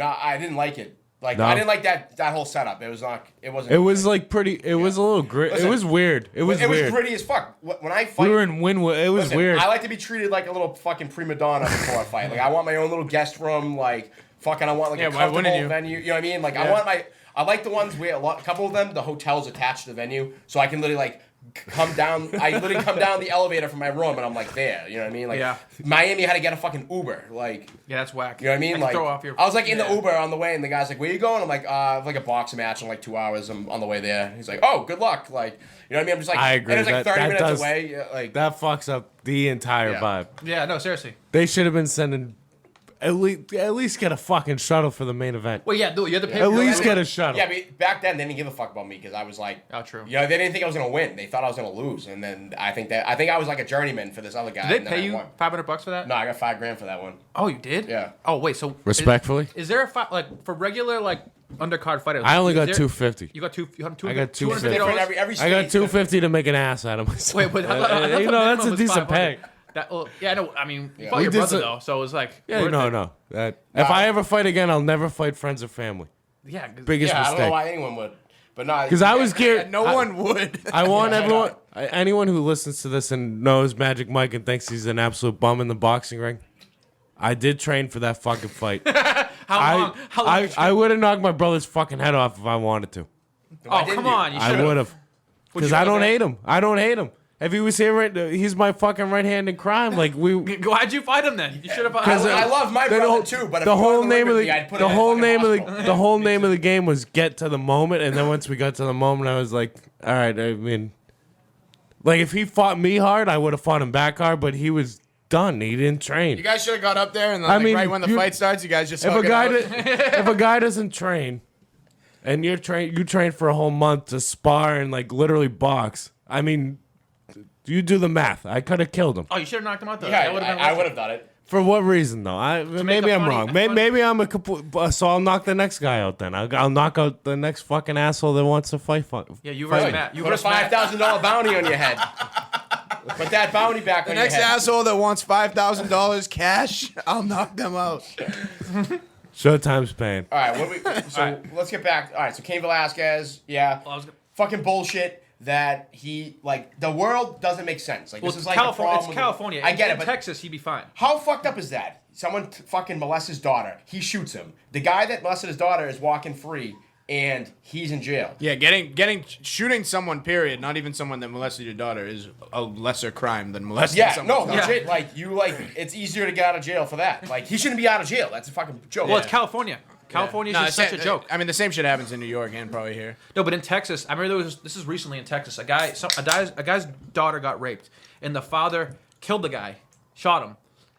I didn't like it. Like No? I didn't like that whole setup. It was not. It wasn't. It was like pretty. It was a little grit. It Listen, was weird. It was It was weird. gritty as fuck. When I fight, We were in Winwood. It was listen, weird. I like to be treated like a little fucking prima donna before I fight. Like I want my own little guest room. Like fucking, I want like Yeah, a why wouldn't comfortable you? venue. You know what I mean? Like Yeah. I want my. I like the ones where a couple of them, the hotels attached to the venue, so I can literally like come down. I literally come down the elevator from my room and I'm like there. You know what I mean? Like Yeah. Miami had to get a fucking Uber. Like. Yeah, that's whack. You know what I mean? can Like, throw off your. I was like in the Yeah. Uber on the way, and the guy's like, "Where you going?" I'm like, like a boxing match in like 2 hours. I'm on the way there. He's like, "Oh, good luck." Like, you know what I mean? I'm just like, I agree. And it was like That- 30 that minutes does- away. Yeah, like, That fucks up the entire Yeah. vibe. Yeah, no, seriously. They should have been sending at least get a fucking shuttle for the main event. Well, yeah, you had to pay. At for least it. get a shuttle. yeah, but back then they didn't give a fuck about me because I was like, Oh, true. You know, they didn't think I was gonna win. They thought I was gonna lose, and then I think I was like a journeyman for this other guy. Did and they then pay I you won. $500 for that? No, I got $5,000 for that one. Oh, you did? Yeah. Oh, wait. So Respectfully, is there a like for regular like undercard fighters? I only is got there- $250. You got two. You got two. I got $250. Different $250. every I state. got $250 to make an ass out of myself. Wait, but I thought you the know that's minimum a was decent 500. pay. Yeah, no. I mean, you Yeah. fought We your did brother some- though, so it was like. Yeah, worth no, it. no. If I ever fight again, I'll never fight friends or family. Yeah. 'cause- Biggest Yeah, I don't know mistake. why anyone would, but no. Because I was geared. No one would. I want Yeah, everyone, anyone who listens to this and knows Magic Mike and thinks he's an absolute bum in the boxing ring. I did train for that fucking fight. How long? How long? I would have knocked my brother's fucking head off if I wanted to. Why Oh, didn't come you? on! You I should would have. Would Because you I have don't that? hate him. I don't hate him. If he was here, he's my fucking right hand in crime. Like we. Why'd you fight him then? You should have. I love my The brother whole- too, but if the he whole wanted to name live of with the me, I'd put the him in a whole fucking name of hospital. the whole name of the game was get to the moment, and then once we got to the moment, I was like, all right. I mean, like if he fought me hard, I would have fought him back hard, but he was done. He didn't train. You guys should have got up there and then, I like, mean, right when the you- fight starts, you guys just if hug a it guy out. if a guy doesn't train, and you train for a whole month to spar and like literally box. I mean, you do the math. I could have killed him. Oh, you should have knocked him out though. Yeah, That would've been I worth would it. have done it. For what reason though? Maybe a I'm funny- wrong. a funny- Maybe I'm a complete. So I'll knock the next guy out then. I'll knock out the next fucking asshole that wants to fight. Yeah, you versus Right. Matt. You Put a versus Matt. $5,000 bounty on your head. Put that bounty back The on next your head. asshole that wants $5,000 cash, I'll knock them out. Showtime's paying. All right, let's get back. All right, so Cain Velasquez, yeah, Well, I was gonna- fucking bullshit that he like the world doesn't make sense. Like Well, this is like California. the It's problem. California. I get in it, but Texas, he'd be fine. how fucked up is that? Someone fucking molests his daughter. He shoots him. The guy that molested his daughter is walking free, and he's in jail. Yeah, shooting someone, period, not even someone that molested your daughter, is a lesser crime than molesting Yeah, someone. no, legit. Like it's easier to get out of jail for that. Like he shouldn't be out of jail. That's a fucking joke. Well, it's California. California is just such a joke. I mean, the same shit happens in New York and probably here. No, but in Texas, I remember this is recently in Texas. A guy's daughter got raped, and the father killed the guy, shot him,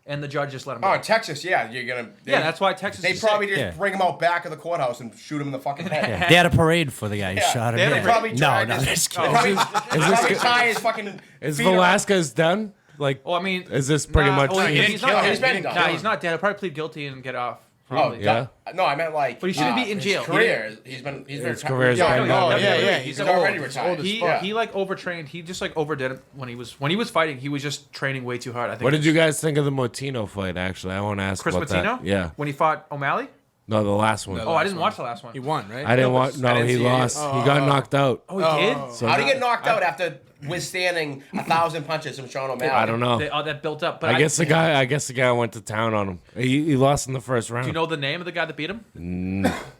and the judge just let him go. Oh, Texas, yeah, you're gonna. Yeah, that's why Texas. They is probably sick. just Yeah. bring him out back of the courthouse and shoot him in the fucking head. They had a parade for the guy who Yeah, shot him. they had a Yeah. parade. Probably No, drag no, his- just They kidding. probably tie his fucking. Is feet around- Velasquez done? Like, Well, I mean, is this pretty much? Well, he didn't he's kill not. him. He's He didn't been. kill him. He's not dead. He'll probably plead guilty and get off. Probably. Yeah. No, I meant like. But he shouldn't be in jail. His career. He's been. His career is Yeah, been no, done. yeah. He's He's already old. retired. He's He fuck. he like overtrained. He just like overdid it when he was fighting. He was just training way too hard. I think. What did you guys think of the Motino fight? Actually, I want to ask Chris about Patino? that. Yeah. When he fought O'Malley? No, the last one. No, Oh, I didn't watch the last one. He won, right? I didn't No, want. but No, I didn't he see it. lost. He got knocked out. Oh, he did? So How did he get knocked out after withstanding 1,000 punches from Sean O'Malley? I don't know. That built up. But I guess the guy went to town on him. He lost in the first round. Do you know the name of the guy that beat him?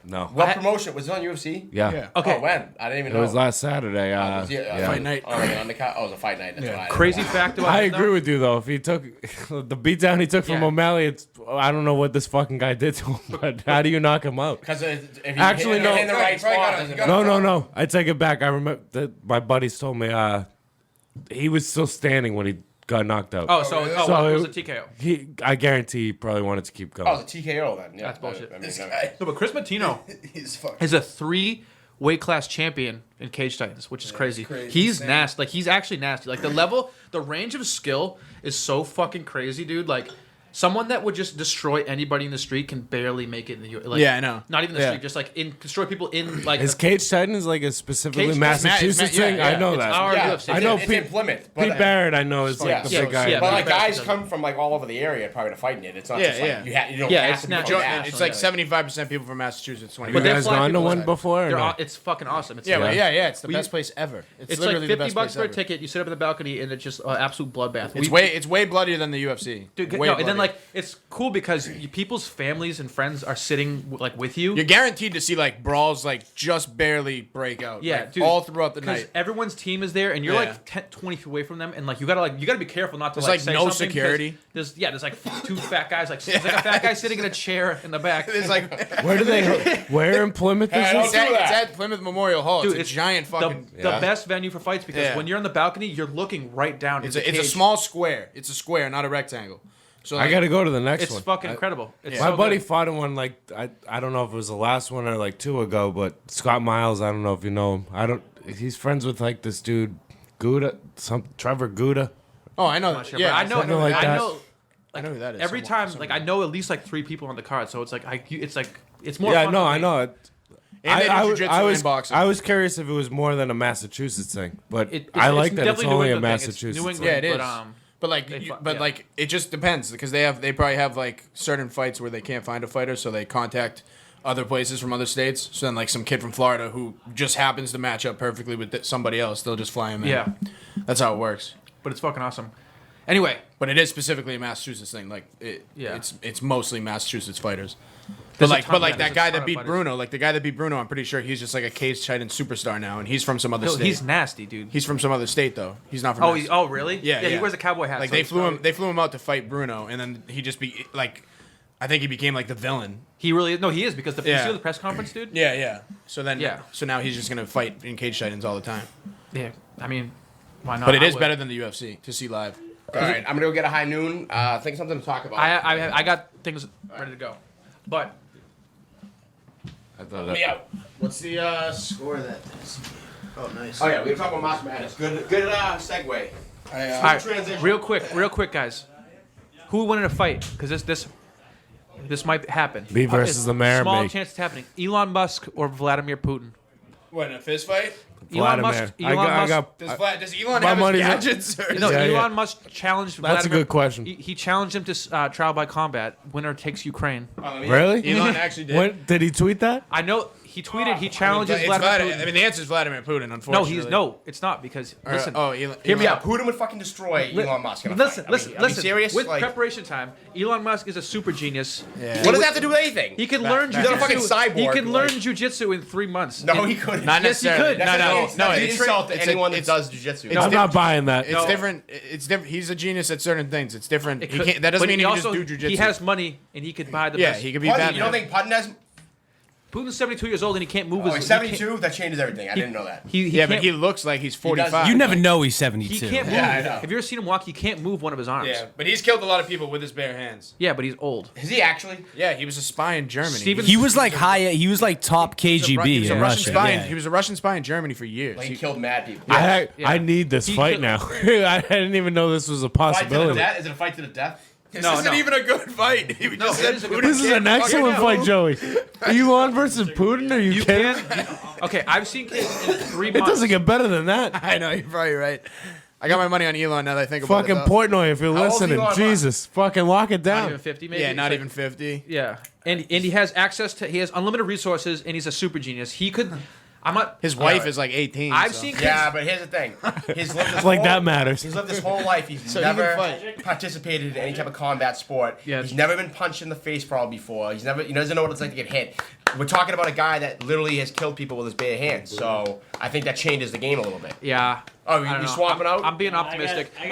No. What promotion was it on UFC? Yeah. Yeah. Okay. Oh, when? I didn't even It know. was last Saturday. Was it, yeah. Fight night. Oh, like an undercut? Oh, it was a fight night. That's what I Crazy fact about I him, agree though, with you though. If he took the beatdown he took from Yeah. O'Malley, I don't know what this fucking guy did to him. But how do you knock him out? Because if you Actually, hit no. in the right Probably spot, gotta- doesn't gotta- matter. No. I take it back. I remember that my buddies told me he was still standing when he got knocked out. Oh, so really? it was a TKO. I guarantee he probably wanted to keep going. Oh, it was a TKO then. Yeah, That's bullshit. I mean, This no. guy. No, but Chris Matino He's fucking. is a 3 weight class champion in cage titans, which is crazy. crazy. He's Insane. nasty. Like he's actually nasty. Like the range of skill is so fucking crazy, dude. Like someone that would just destroy anybody in the street can barely make it in the like, Yeah, I know. Not even the Yeah. street, just like destroy people in like Is Cage Titans like a specifically Cage- Massachusetts yeah, thing? yeah. I know It's that. our Yeah, UFC. I know it's in Pete- Plymouth. Pete Barrett, I know, is like Yeah. the Yeah, big guy. yeah, But Pete like Barrett guys doesn't- come from like all over the area probably to fight in it. It's not Yeah, just like yeah. you don't Yeah, have it's to be not- from Yeah, that. It's like 75% people from Massachusetts. 20. Have you they're guys flying gone to people one inside. before? Or They're no? it's fucking awesome. It's Yeah, it's the We- best place ever. It's literally like the $50 best place for a ever. ticket. You sit up in the balcony and it's just an absolute bloodbath. It's way bloodier than the UFC. Dude, way no, and then bloodier. like it's cool because people's families and friends are sitting like with you. You're guaranteed to see like brawls like just barely break out. Yeah, like, dude, all throughout the because night. everyone's team is there, and you're Yeah. like 10, 20 feet away from them, and like you gotta be careful not to There's, like like, say no something because security. There's like 2 fat guys, like there's like a fat guy sitting in a chair in the back. It's like Where do they? Where in Plymouth is Hey, don't this? do that. it's at Plymouth Memorial Hall. Dude, it's a giant fucking. the best venue for fights because Yeah. when you're on the balcony, you're looking right down. It's into a the cage. small square. It's a square, not a rectangle. So I like, got to go to the next It's one. fucking incredible. It's My so buddy good. fought in one like I don't know if it was the last one or like 2 ago, but Scott Miles. I don't know if you know him. He's friends with like this dude Gouda, Trevor Gouda. Oh, I know. I'm not sure, but I know. something like I that. know. I know who that is. Every Someone- time, like I know at least like 3 people on the card, so it's like it's more. Yeah, fun no, for I me. know it. And they do I, jiu-jitsu I was and boxing. I was curious if it was more than a Massachusetts thing, but It's I like that it's definitely New only a England thing. It's Massachusetts. New thing. England, Yeah, it is. But, But like, They fu- but yeah. like, it just depends because they probably have like certain fights where they can't find a fighter, so they contact other places from other states. So then, like some kid from Florida who just happens to match up perfectly with somebody else, they'll just fly him in. Yeah. That's how it works. but it's fucking awesome. Anyway, But it is specifically a Massachusetts thing. Like, Yeah. it's mostly Massachusetts fighters. There's a But ton- like yeah, there's that a guy ton that of beat fighters. Bruno, like the guy that beat Bruno, I'm pretty sure he's just like a cage titan superstar now, and he's from some other state. he's nasty, dude. He's from some other state though. He's not from. Oh, Mass. oh, really? Yeah, He yeah. wears a cowboy hat. Like so they it's flew him. probably- They flew him out to fight Bruno, and then he just be like, I think he became like the villain. He really no, he is because you Yeah. see the press conference, dude. Yeah, yeah. So then, Yeah. So now he's just gonna fight in cage titans all the time. Yeah, I mean, why not? But it I is would. better than the UFC to see live. All right, I'm gonna go get a high noon. Think of something to talk about. I got things ready to go, but I thought Me that, out. What's the score of that? Oh, nice. Oh yeah, we're gonna talk about March Madness. Good segue. all right, transition. real quick, guys. Who would win in a fight? Because this might happen. Me versus It's the mayor, Small me. chance it's happening. Elon Musk or Vladimir Putin. What, in a fist fight? Elon Vladimir. Musk. I got Does Elon my have his money's up. gadgets? Or No, Yeah, Elon yeah. Musk challenged. That's a Vladimir, good question. He challenged him to trial by combat. Winner takes Ukraine. Really? Elon actually did. When did he tweet that? I know he tweeted. He challenges It's Vladimir Putin. I mean, the answer is Vladimir Putin. No, Unfortunately. it's not because Or, listen. oh, Elon, Hear me Yeah, out. Putin would fucking destroy Elon Musk. in a Listen, fight. listen, Are we listen. serious? With Like, preparation time, Elon Musk is a super genius. Yeah. what does that have to do with anything? He can learn He's jujitsu. not a fucking cyborg, He can like- learn jujitsu in 3 months. No, he couldn't. Not Yes, he necessarily. could. No, That's no, an it's insult to it's a- anyone that it's- does jujitsu. it's I'm not buying that. It's different. It's different. He's a genius at certain things. It's different. It He could- can't, that doesn't but mean he can just also- do jujitsu. He has money and he could buy the Yeah, best. he could be Puttin, Batman. you don't think Puttin has? Putin's 72 years old and he can't move Oh, his. he's he 72. That changes everything. I didn't know that. He Yeah, but can't- he looks like he's does- 45. You never know he's He 72. can't move. Yeah, I know. Have you ever seen him walk? He can't move one of his arms. Yeah, but he's killed a lot of people with his bare hands. Yeah, but he's old. Is he actually? Yeah, he was a spy in Germany. Steven- He was like high. He was like top He KGB was a in Russian Russia. spy. Yeah. He was a Russian spy in Germany for years. Like he killed mad people. I Yeah. need this He fight could- now. I didn't even know this was a Fight to the possibility. death? Is it a fight to the death? This No, isn't no. even a good fight. You just it said is a good Putin fight. This is an can't excellent fucking fight, Joey. Elon versus Putin? Are you kidding? Okay, I've seen kids in 3 It months. doesn't get better than that. I know, you're probably right. I got my money on Elon now that I think about Fucking it. though. Portnoy, if you're How old's listening, Elon Jesus, fucking lock it Not down. even 50, maybe. Yeah, not It's even 50. Yeah, and he has access to. He has unlimited resources, and he's a super genius. He could. I'm not. His wife is like 18. I've so. seen kids. Yeah, but here's the thing. He's lived this Like whole, that matters. He's lived his whole life. He's So he can never fight. participated in any type of combat sport. Yeah. He's never been punched in the face probably before. He doesn't know what it's like to get hit. We're talking about a guy that literally has killed people with his bare hands. So I think that changes the game a little bit. Yeah. Oh, I don't you know. swapping out? I'm being optimistic. I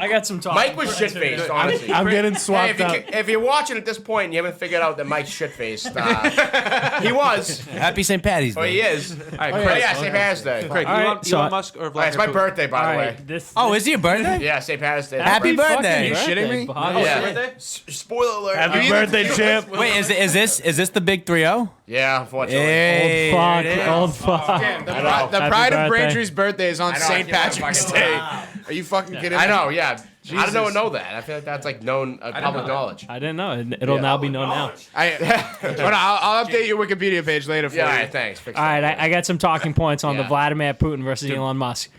got some talk. Mike was shit faced, honestly. I'm getting Hey, swapped out. if you're watching at this point and you haven't figured out that Mike's shit faced, he was, Happy St. Patty's or Day. he is. All right, Oh, Craig. yeah, St. Patty's Day. Craig, All right, Elon, so Elon Musk or It's Vladimir my Putin? birthday, by the way. Alright, this. Oh, is it your birthday? Yeah, St. Patty's Day. Happy birthday. You shitting me? Oh, Yeah. your birthday? Spoiler alert. Happy birthday, champ. Wait, is this the big 3-0? Yeah, unfortunately. Hey, Fuck, there it is. old fuck. Damn, the, I know. the Happy pride of birthday. Braintree's birthday is on I know, I St. can't Patrick's fucking Day. believe Are you fucking kidding me? I know, yeah. I Jesus. don't know that. I feel like that's like known public knowledge. I didn't know. It'll Yeah. now be known now. I'll update your Wikipedia page later for Yeah, all you. right, thanks. Fix All right, that. I got some talking points on the Yeah. Vladimir Putin versus Elon Musk.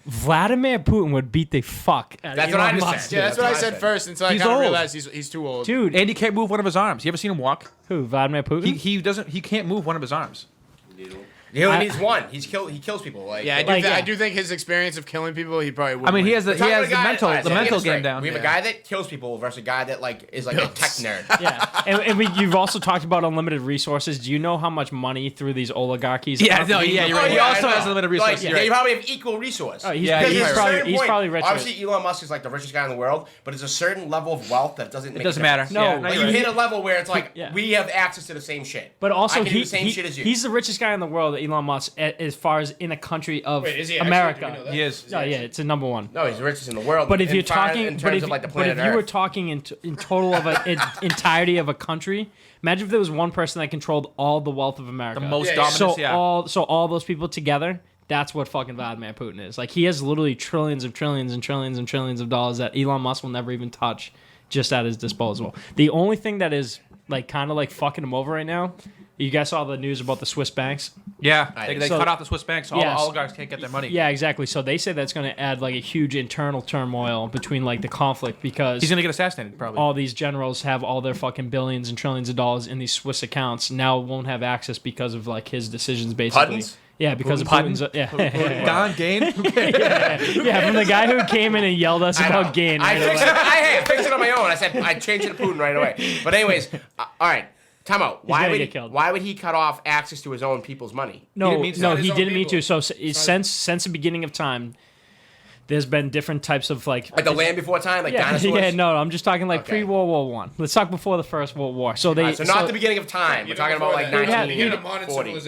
Vladimir Putin would beat the fuck out of That's what Elon I just Musk. said. Yeah, that's what I said first until I He's kind of old. realized he's too old. Dude, And he can't move one of his arms. You ever seen him walk? who? Vladimir Putin? He can't move one of his arms. He only needs one. He kills people. Like, Yeah, I do think his experience of killing people, he probably would. I mean, he has We're the talking about a guy- mental all right, so let me get this game straight. down. We have a guy that kills people versus a guy that like is like a tech nerd. yeah, you've also talked about unlimited resources. Do you know how much money through these oligarchies? Yeah, are no, being- yeah, you're right. He I also know. has unlimited resources. Like, You're they right. probably have equal resource. Oh, Yeah, Because he's there's a probably- certain he's point- probably richer. Obviously, Elon Musk is like the richest guy in the world, but there's a certain level of wealth that doesn't. Make It doesn't a matter. difference. No, Yeah, like Like you're you right. hit a level where it's like Yeah. we have access to the same shit. But also, I can do the same shit as you. he's the richest guy in the world, Elon Musk, as far as in a country of Wait, is he actually? America. Do we know that? He is. Oh yeah, it's a number one. No, he's the richest in the world. But if in you're fi- talking, in terms but if, of like the but planet if you were Earth. talking in total of an entirety of a country, imagine if there was one person that controlled all the wealth of America. The most Yeah, dominant. so Yeah. all those people together, that's what fucking Vladimir Putin is. Like he has literally trillions of trillions and trillions and trillions of dollars that Elon Musk will never even touch, just at his disposal. The only thing that is like kind of like fucking him over right now. You guys saw the news about the Swiss banks? Yeah, I they think so. cut off the Swiss banks, so all Yes. the oligarchs can't get their money. Yeah, exactly. So they say that's going to add like a huge internal turmoil between like the conflict because He's gonna get assassinated probably. all these generals have all their fucking billions and trillions of dollars in these Swiss accounts now won't have access because of like his decisions basically. Puddins? Yeah, because of Puddins? Putin's. Yeah. Don Gain. Yeah, from the guy who came in and yelled us I know. about gain. I right fixed away. it. I fixed it on my own. I said I changed it to Putin right away. But anyways, all right. Time out. gonna get killed. Why would he cut off access to his own people's money? No, didn't mean to. no, His he own didn't mean people. to. So since the beginning of time, there's been different types of like. Like the land before time, like yeah, dinosaurs. yeah, no, I'm just talking like Okay. pre-World War One. Let's talk before the First World War. So they, So not the beginning of time. We're talking about like They would have- 1940.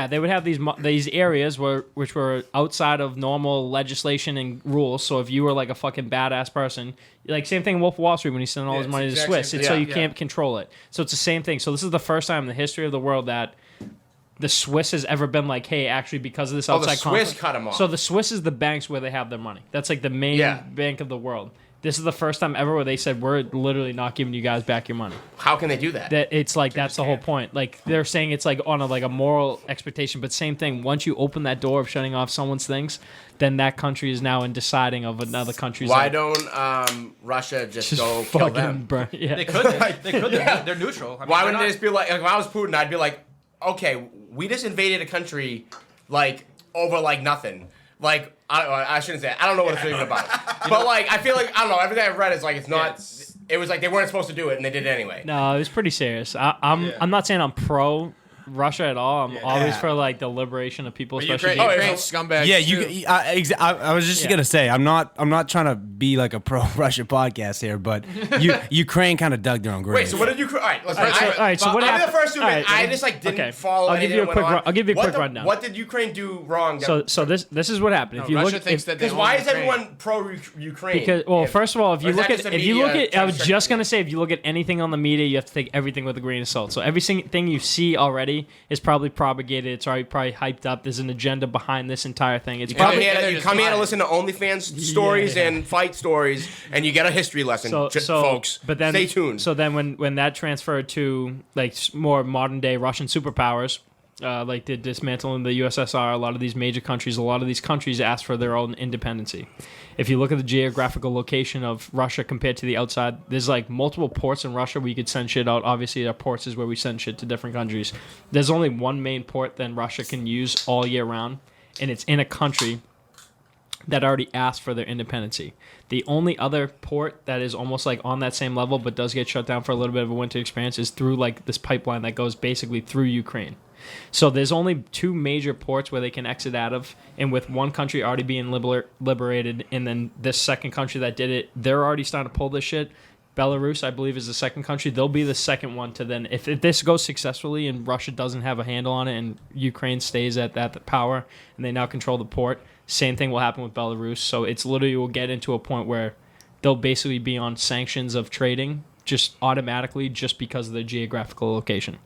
they would have these areas which were outside of normal legislation and rules. So if you were like a fucking badass person, like same thing in Wolf of Wall Street when he sent all his it's money to the exactly Swiss, the it's same so you thing. can't control it. So it's the same thing. So this is the first time in the history of the world that the Swiss has ever been like, hey, actually because of this Oh, the outside Swiss conflict. cut 'em off. So the Swiss is the banks where they have their money. That's like the main Yeah. bank of the world. This is the first time ever where they said we're literally not giving you guys back your money. How can they do that? That it's like that's the whole point. Like they're saying it's like on a moral expectation, but same thing. Once you open that door of shutting off someone's things, then that country is now in deciding of another country's. Why like, don't Russia just go kill fucking them? burn? Yeah. They could. They could. They're neutral. I mean, Why they're wouldn't not- they just be like if I was Putin, I'd be like, okay, we just invaded a country like over like nothing. Like I shouldn't say it. I don't know what it's even about. But like I feel like I don't know. Everything I've read is like it's not. It was like they weren't supposed to do it and they did it anyway. No, it was pretty serious. I'm not saying I'm pro Russia at all. I'm always for like the liberation of people, especially. Ukraine's scumbags. Yeah, too. I was just Yeah. gonna say I'm not trying to be like a pro Russia podcast here, but Ukraine kind of dug their own grave. Wait, so what did you? All right, let's. All right, so what I'm happened? the first to admit, All right, I just like didn't okay. follow. I'll give anything you a that quick went on. run- I'll give you a What quick the- rundown. What did Ukraine do wrong? So this is what happened. If you Russia look, thinks if, that they Because why own is Ukraine. everyone pro Ukraine? because well, first of all, if or you is look that at just a if you look media at, I was trying to just trick gonna say if you look at anything on the media, you have to take everything with a grain of salt. So every single thing you see already already is probably propagated. It's already probably hyped up. There's an agenda behind this entire thing. It's You come probably here to listen to OnlyFans stories and fight stories, and you get a history lesson, folks. But then, stay tuned. So then, when that transferred to like more modern day Russian superpowers, like the dismantling the USSR, a lot of these major countries, asked for their own independency. If you look at the geographical location of Russia compared to the outside, there's like multiple ports in Russia where you could send shit out. Obviously, our ports is where we send shit to different countries. There's only one main port that Russia can use all year round, and it's in a country that already asked for their independency. The only other port that is almost like on that same level but does get shut down for a little bit of a winter experience is through like this pipeline that goes basically through Ukraine. So there's only two major ports where they can exit out of, and with one country already being liberated, and then this second country that did it, they're already starting to pull this shit. Belarus, I believe, is the second country. They'll be the second one to then, if this goes successfully and Russia doesn't have a handle on it and Ukraine stays at that power and they now control the port, same thing will happen with Belarus. So it's literally will get into a point where they'll basically be on sanctions of trading just automatically just because of their geographical location.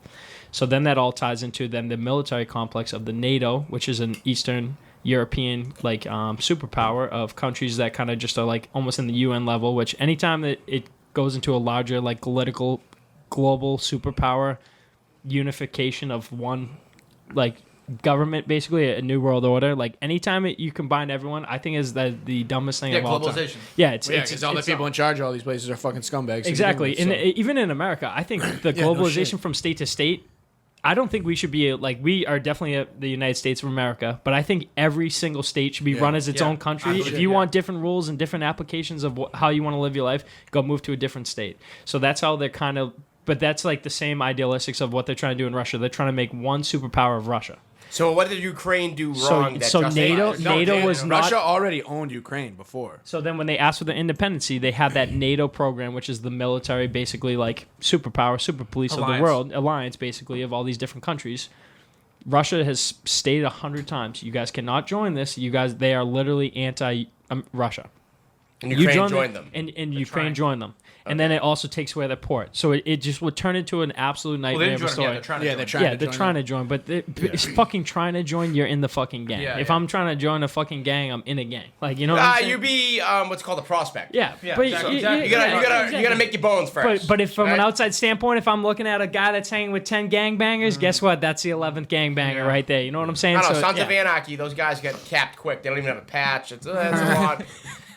So then that all ties into then the military complex of the NATO, which is an Eastern European like superpower of countries that kind of just are like almost in the UN level, which anytime that it goes into a larger like political global superpower unification of one like government, basically a new world order, like anytime you combine everyone, I think is the dumbest thing of all time. Globalization. Yeah, it's because all the people in charge of all these places are fucking scumbags. Exactly. And even in America, I think the globalization from state to state, I don't think we should be like, we are definitely the United States of America, but I think every single state should be run as its own country. If you want different rules and different applications of how you want to live your life, go move to a different state. So that's how they're kind of, but that's like the same idealistics of what they're trying to do in Russia. They're trying to make one superpower of Russia. So what did Ukraine do wrong? So NATO was not. Russia already owned Ukraine before. So then when they asked for their independency, they had that NATO program, which is the military, basically like superpower, super police of the world, alliance basically of all these different countries. Russia has stated 100 times, you guys cannot join this. You guys, they are literally anti-Russia. And Ukraine joined them. And Ukraine joined them. And then it also takes away their port. So it just would turn into an absolute nightmare of a story. They're trying to join. But it's fucking trying to join, you're in the fucking gang. If I'm trying to join a fucking gang, I'm in a gang. Like, you know what I'm saying? You be what's called a prospect. Yeah. Yeah, But exactly. You gotta make your bones first. But if from an outside standpoint, if I'm looking at a guy that's hanging with 10 gangbangers, guess what? That's the 11th gangbanger right there. You know what I'm saying? I don't know, Sons of Anarchy, those guys get capped quick. They don't even have a patch. It's a lot.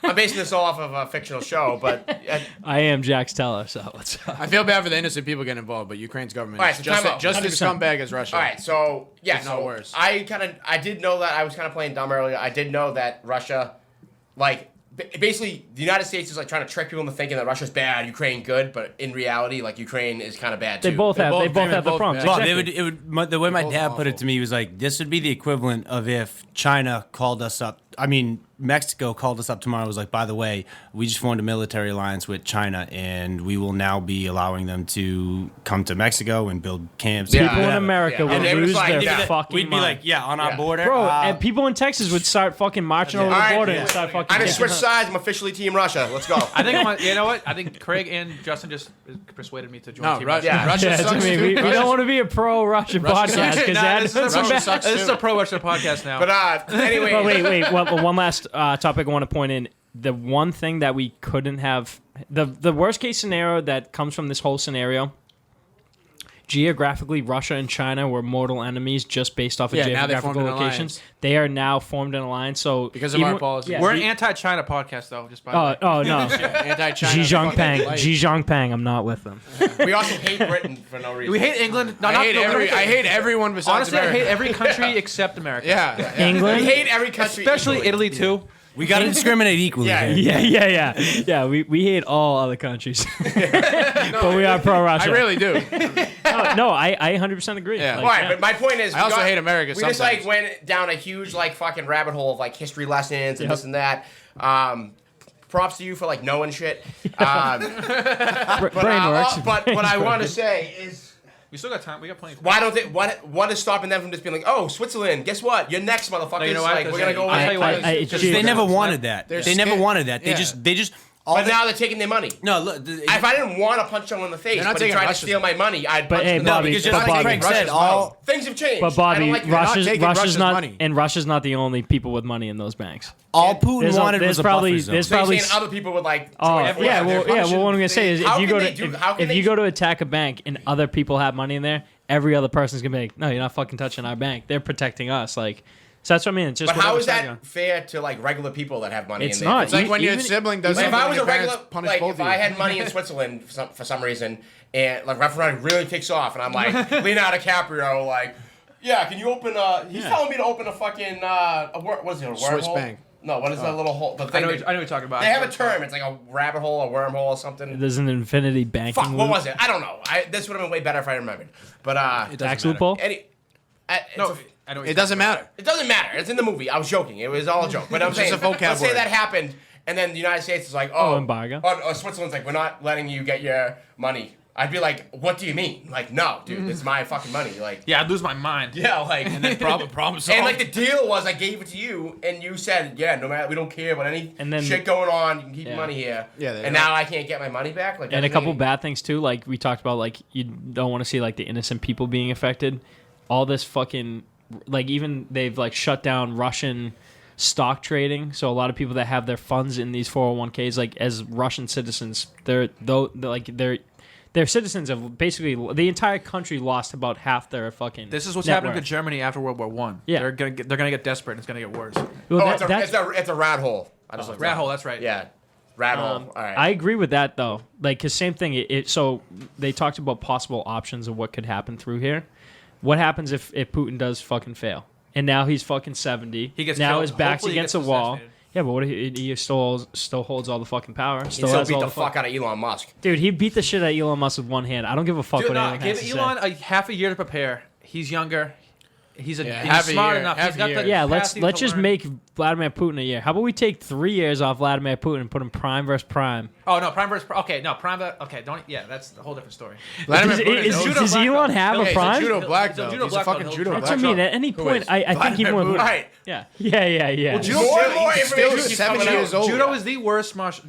I'm basing this all off of a fictional show, but... I am Jax Teller, so let's... I feel bad for the innocent people getting involved, but Ukraine's government All right, so is just as scumbag as Russia. All right, so, yeah, not worse. I did know that. I was kind of playing dumb earlier. I did know that Russia, like, basically, the United States is, like, trying to trick people into thinking that Russia's bad, Ukraine good, but in reality, like, Ukraine is kind of bad, too. They both have the problems. Well, Exactly. the way my dad put it to me was like, this would be the equivalent of if China called us up. I mean, Mexico called us up tomorrow and was like, by the way, we just formed a military alliance with China, and we will now be allowing them to come to Mexico and build camps. People in America would lose like, their fucking We'd be mind. like, on our border. Bro, and people in Texas would start fucking marching over the border and start fucking... I just switched sides. I'm officially Team Russia. Let's go. I think you know what? I think Craig and Justin just persuaded me to join No, Team Russia, Russia. Russia sucks we too. don't want to be a pro-Russian podcast because This is a pro-Russia podcast now. But anyway... But wait. Well, one last topic I want to point in. The one thing that we couldn't have... The worst-case scenario that comes from this whole scenario... Geographically, Russia and China were mortal enemies just based off of geographical locations. They are now formed an alliance. So because of our policies. We're an anti-China podcast, though. Just by the way. Oh no, Anti-China. Xi Jinping. I'm not with them. We also hate Britain for no reason. We hate England. I hate everyone besides Honestly, America. I hate every country except America. Yeah. England. We hate every country. Especially equally. Italy, too. We got to discriminate equally. Yeah. We hate all other countries, but we are pro-Russia. I really do. No, I 100% agree. Yeah. All right, but my point is... I also hate America We just, sometimes. went down a huge, fucking rabbit hole of, history lessons and this and that. Props to you for, knowing shit. Brain works. But what I want to say is... We still got time. We got plenty of time. Why don't they... What is stopping them from just being like, oh, Switzerland, guess what? You're next, motherfuckers. No, you know what? We're going to go... I'll tell you what. They never wanted that. They never wanted that. Yeah. They just But now they're taking their money. No, look. If I didn't want to punch someone in the face, not but they taking tried to Russia's steal my money, I'd punch hey, them. Bobby, because but just like Bobby- Craig said, all Things have changed. But Bobby, I don't like taking Russia's Russia's not, money. and Russia's not the only people with money in those banks. Putin wanted was a buffer zone. So you're saying other people would like. Oh, join yeah, forces. well, what I'm gonna say is, How if you can go they to do- how can if they- you go to attack a bank and other people have money in there, every other person's gonna be like, no, you're not fucking touching our bank. They're protecting us. Like, so that's what I mean. It's just. But how whatever is side you're on. that fair to like regular people that have money It's in there? not. It's like when your Even- sibling does Like, something if I was a and your parents regular, punish like both if of you. I had money in Switzerland for some reason, and like referendum really takes off, and I'm like Leonardo DiCaprio, like, yeah, can you open a? He's telling me to open a fucking what's it? A wormhole? Swiss bank. No, what is that little hole? The I thing know that- what you're talking about. They have a term. It's like a rabbit hole, a wormhole, or something. There's an infinity banking. Fuck, what loop. was it? I don't know. This would have been way better if I remembered. But Tax loophole. it doesn't matter. It doesn't matter. It's in the movie. I was joking. It was all a joke. But I'm saying, just a vocab let's say word. that happened, and then the United States is like, oh, embargo. Or Switzerland's like, we're not letting you get your money. I'd be like, what do you mean? Like, no, dude, it's my fucking money. Like, Yeah, I'd lose my mind. yeah, like, problem solved. and like the deal was, I gave it to you, and you said, yeah, no matter, we don't care about any And then- shit going on. You can keep Yeah. your money here. Yeah, they and don't. now I can't get my money back. Like, And a couple everything- bad things too, like we talked about, like you don't want to see like the innocent people being affected. All this fucking, like even they've like shut down Russian stock trading. So a lot of people that have their funds in these 401ks, like as Russian citizens, they're citizens of basically the entire country lost about half their fucking. This is what's net happening to worth. Germany after World War One. Yeah. they're gonna get desperate. And it's gonna get worse. Well, Oh, that- it's a rat hole. I just looked it Rat up. hole. That's right. Yeah, rat hole. All right. I agree with that though. Like, cause same thing. So they talked about possible options of what could happen through here. What happens if Putin does fucking fail? And now he's fucking 70. He gets now killed. his back's Hopefully he against a gets wall. assassinated. Yeah, but what if he still holds all the fucking power? He Still still has beat all the fuck out of Elon Musk. Dude, he beat the shit out of Elon Musk with one hand. I don't give a fuck Dude, what no, anyone has give to Elon say. a half a year to prepare. He's younger. He's half a smart year, enough. half He's a got year. the Yeah, capacity let's to just learn. make Vladimir Putin a year. How about we take 3 years off Vladimir Putin and put him prime versus prime? Oh no, prime versus okay, no prime. Okay, don't. Yeah, that's a whole different story. Vladimir Does, Putin is- knows- judo does black Elon belt. have Okay, a he's a prime? judo black He's a belt. judo He's a black fucking belt. judo That's That's black what I mean. belt. At any Who point, is? I think he Vladimir would. Putin. Right. Yeah. Well, judo- more and more He's information still keeps 70 coming years out. old. Judo is the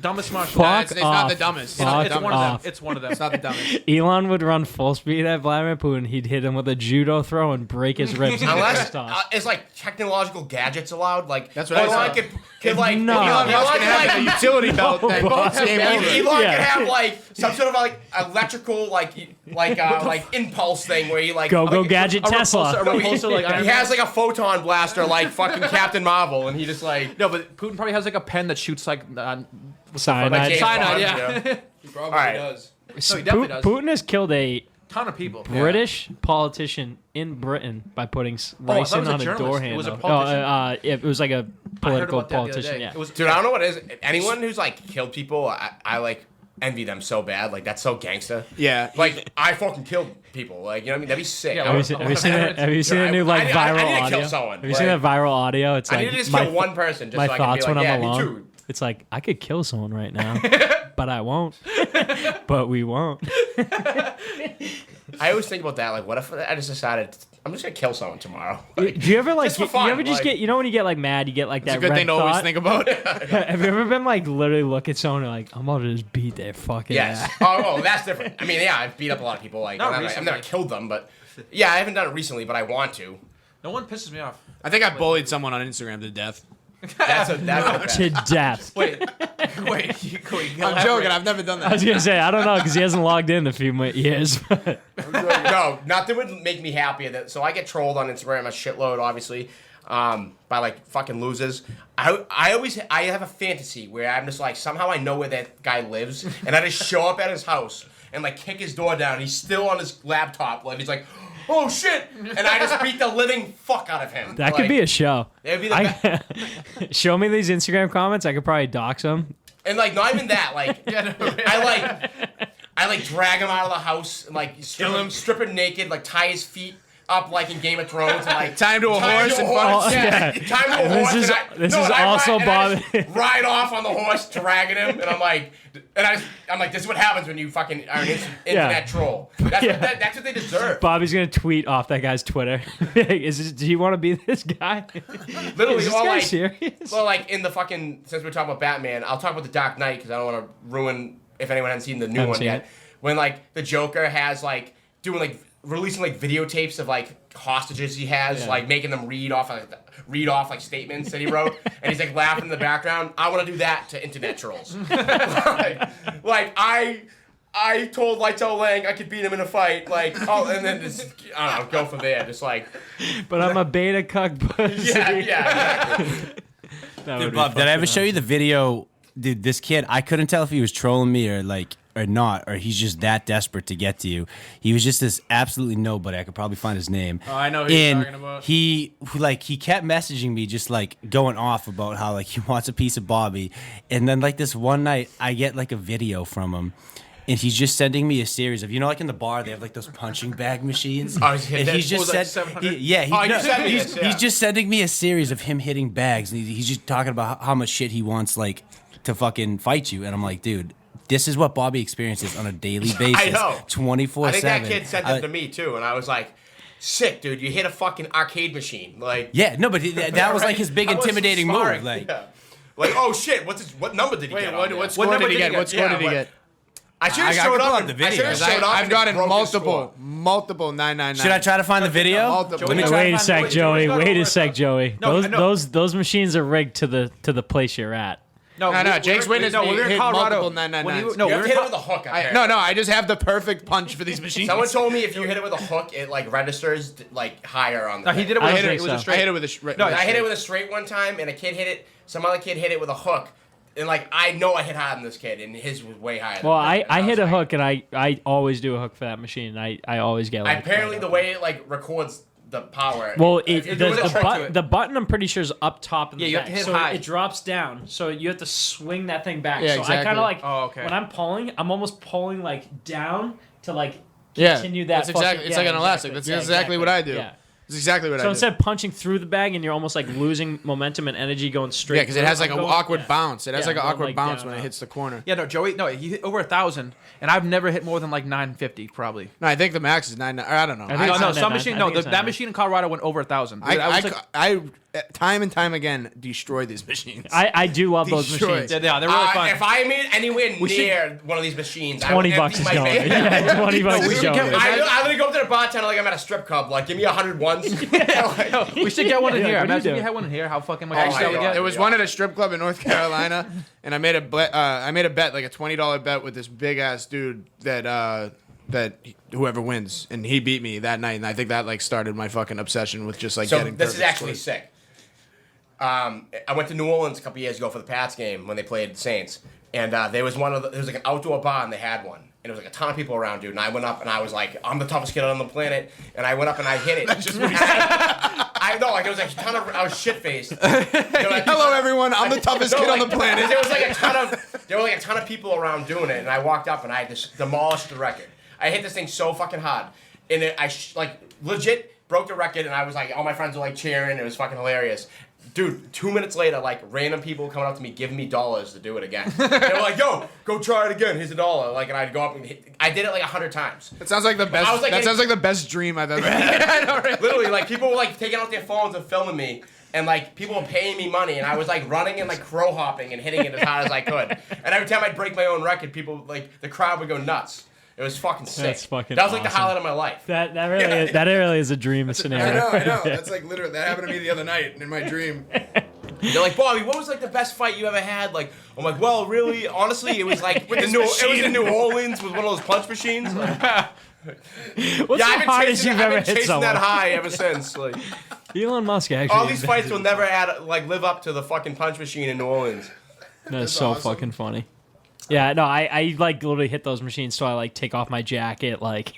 dumbest martial Fuck art. It's not off. the dumbest. It's Fuck not the It's one dumbest. of them. off. It's one of them. It's not the dumbest. Elon would run full speed at Vladimir Putin. He'd hit him with a judo throw and break his ribs. in the Unless first toss. it's like technological gadgets allowed, like That's what I Elon saw. could like No. Elon Elon could can have a like utility belt that it's game Elon over. Yeah. could have like some sort of like electrical like impulse thing where he like Go like, gadget a Tesla. repulsor like Iron he Man. has like a photon blaster like fucking Captain Marvel, and he just like No, but Putin probably has like a pen that shoots like Cyanide. James cyanide. Bond, Yeah, He probably Alright. does. No, he definitely does. Putin has killed a ton of people. British politician in Britain by putting I rice thought it in was a on a journalist. door It handle. was a politician? It was like a I heard political about that the other politician. day. Yeah. It was, dude. I don't know what it is. Anyone who's like killed people, I like envy them so bad. Like that's so gangster. Yeah. Like I fucking killed people. Like you know what I mean? That'd be sick. Yeah, I Have you would- seen, have you seen that? Have you seen that new like I viral need to kill audio? someone. Have you seen that Like, viral audio? It's I like need to just my, kill one person. Just my so I can thoughts be like, when yeah, I'm me alone. too. It's like I could kill someone right now, but I won't. But we won't. I always think about that. Like, what if I just decided I'm just gonna kill someone tomorrow? Like, Do you ever like? Just for You fun, ever just like- get? You know when you get like mad, you get like It's that a good red thing to always thought? think about. Have you ever been like literally look at someone and like I'm about to just beat their fucking yes. ass? Oh, that's different. I mean, yeah, I've beat up a lot of people. Like, Not I've recently. never killed them, but yeah, I haven't done it recently, but I want to. no one pisses me off. I think I bullied someone on Instagram to death. That's a To death. Wait. I'm joking. I've never done I was that. gonna say I don't know because he hasn't logged in a few years. But no, nothing would make me happier. So I get trolled on Instagram a shitload, obviously, by like fucking losers. I have a fantasy where I'm just like somehow I know where that guy lives, and I just show up at his house and like kick his door down. He's still on his laptop, like he's like, "Oh shit!" and I just beat the living fuck out of him. that could be a show. It'd be the Show me these Instagram comments. I could probably dox them. and like not even that. Like I like drag him out of the house and like strip him naked, like tie his feet up like in Game of Thrones, and like Time to a horse and Oh, yeah. yeah. Time to a horse. This is- and this no, is and I also ride, and I Bobby. just ride off on the horse, dragging him, and I'm like, this is what happens when you fucking are an internet troll. That's what they deserve. Bobby's gonna tweet off that guy's Twitter. Do you want to be this guy? Literally, Is this or guy like, serious? well, like in the fucking, since we're talking about Batman, I'll talk about the Dark Knight because I don't want to ruin if anyone hasn't seen the new Haven't one seen yet. it. When like the Joker has like doing like releasing like videotapes of like hostages he has, like making them read off like statements that he wrote, and he's like laughing in the background. I want to do that to internet trolls. like I told Lights Out Lang I could beat him in a fight, like, oh, and then just, I don't know, go from there, just like, But I'm a beta cuck pussy. yeah, exactly. That would Dude, be Bob, did I ever fucking show you the video? Dude, this kid, I couldn't tell if he was trolling me or not, or he's just that desperate to get to you. He was just this absolutely nobody. I could probably find his name. Oh, I know who you're talking about. He kept messaging me, just like going off about how like he wants a piece of Bobby, and then like this one night, I get like a video from him. And he's just sending me a series of, like in the bar, they have like those punching bag machines. Oh, he's and he's just like sent, 700? yeah, you sent me this, yeah. he's just sending me a series of him hitting bags. And he's just talking about how much shit he wants like to fucking fight you. And I'm like, dude, this is what Bobby experiences on a daily basis. I know. 24/7. I think that kid sent it to me too, and I was like, sick, dude. You hit a fucking arcade machine, like. Yeah, no, but that was like his big I was intimidating smart, move. Like, yeah. Like, oh shit, what number did he Wait, get? what score did he get? What score did he get? I should have I showed could pull up. up the video. I've gotten multiple 999. should I try to find the video? Multiple. Let me Wait try a to sec, Joey, Joey. Joey's got Wait over a sec, it. Joey. No, I know. Those machines are rigged to the place you're at. No, Jake's witness no, me we were in hit Colorado. multiple 999s. When you- You no, we have were to in hit it with a hook. No, I just have the perfect punch for these machines. Someone told me if you hit it with a hook, it like registers like higher on the. No, he thing. did it I with don't a think straight. It was a so. straight. I hit it with a No, I hit it with a straight one time, and a kid hit it. Some other kid hit it with a hook, and like I know I hit higher than this kid, and his was way higher. Well, than I hit was a like- hook, and I always do a hook for that machine. I always get like. Apparently, the way it like records the power. Well, if you're the, doing the, trick but- to it. the button I'm pretty sure is up top of the Yeah, you have deck. to hit so high. it drops down, so you have to swing that thing back. Yeah, so I exactly. kind of like Oh, okay. when I'm pulling, I'm almost pulling like down to like Yeah, continue that. that's exactly. fucking- It's like yeah, an elastic. That's Yeah, exactly what I do. Yeah. It's exactly what I So do. instead of punching through the bag and you're almost like losing momentum and energy going straight. Yeah, because it through, has like I'm an going- awkward yeah. bounce. It has Yeah, like an going, awkward like, bounce down when it up. hits the corner. Yeah, no, Joey. No, he hit over 1,000, and I've never hit more than like 950 probably. No, I think the max is 99. Or I don't know. I think No, it's no, not some that machine. nine. I No, think it's that not machine in Colorado went over 1,000. I time and time again destroy these machines. I do love those Destroyed. machines. Yeah, they're really fun. If I made anywhere We should- near one of these machines, I 20 would bucks empty is my going. bank. Yeah, 20 bucks we is should going. get- I'm gonna go up to the bartender like I'm at a strip club. Like, give me 100 ones. We should get one in Yeah, here. what do you Imagine if do? we had one in here. How fucking much Oh money my that would God. get. There was one at a strip club in North Carolina, and I made a bet, like a $20 bet with this big ass dude that whoever wins, and he beat me that night, and I think that like started my fucking obsession with just like So getting. this is perfect actually scores. sick. I went to New Orleans a couple years ago for the Pats game when they played the Saints, and there was like an outdoor bar and they had one, and there was like a ton of people around, dude. And I went up and I was like, I'm the toughest kid on the planet, and I went up and I hit it. That's just what I know, like there was like a ton of I was shit faced. Hello, everyone. I'm the toughest kid on the planet. There were like a ton of people around doing it, and I walked up and I just demolished the record. I hit this thing so fucking hard, and like legit broke the record, and I was like, all my friends were like cheering. It was fucking hilarious. Dude, 2 minutes later, like random people coming up to me, giving me dollars to do it again. They were like, "Yo, go try it again. Here's $1." Like, and I'd go up and I did it like 100 times. That sounds like the best. I was like that sounds like the best dream I've ever had. Literally, like people were like taking out their phones and filming me, and like people were paying me money, and I was like running and like crow hopping and hitting it as hard as I could. And every time I'd break my own record, people like the crowd would go nuts. It was fucking sick. That's fucking That was like the awesome. highlight of my life. That really is a dream scenario. I know. That's like literally that happened to me the other night in my dream. They're like, Bobby, what was like the best fight you ever had? Like, I'm like, well, really, honestly, it was like it was in New Orleans with one of those punch machines. Like, What's the hardest you've ever I've been hit chasing someone? that high ever since. Like, Elon Musk actually. all these fights will never live up to the fucking punch machine in New Orleans. That's so awesome. fucking funny. Yeah, no, I like literally hit those machines, so I like take off my jacket, like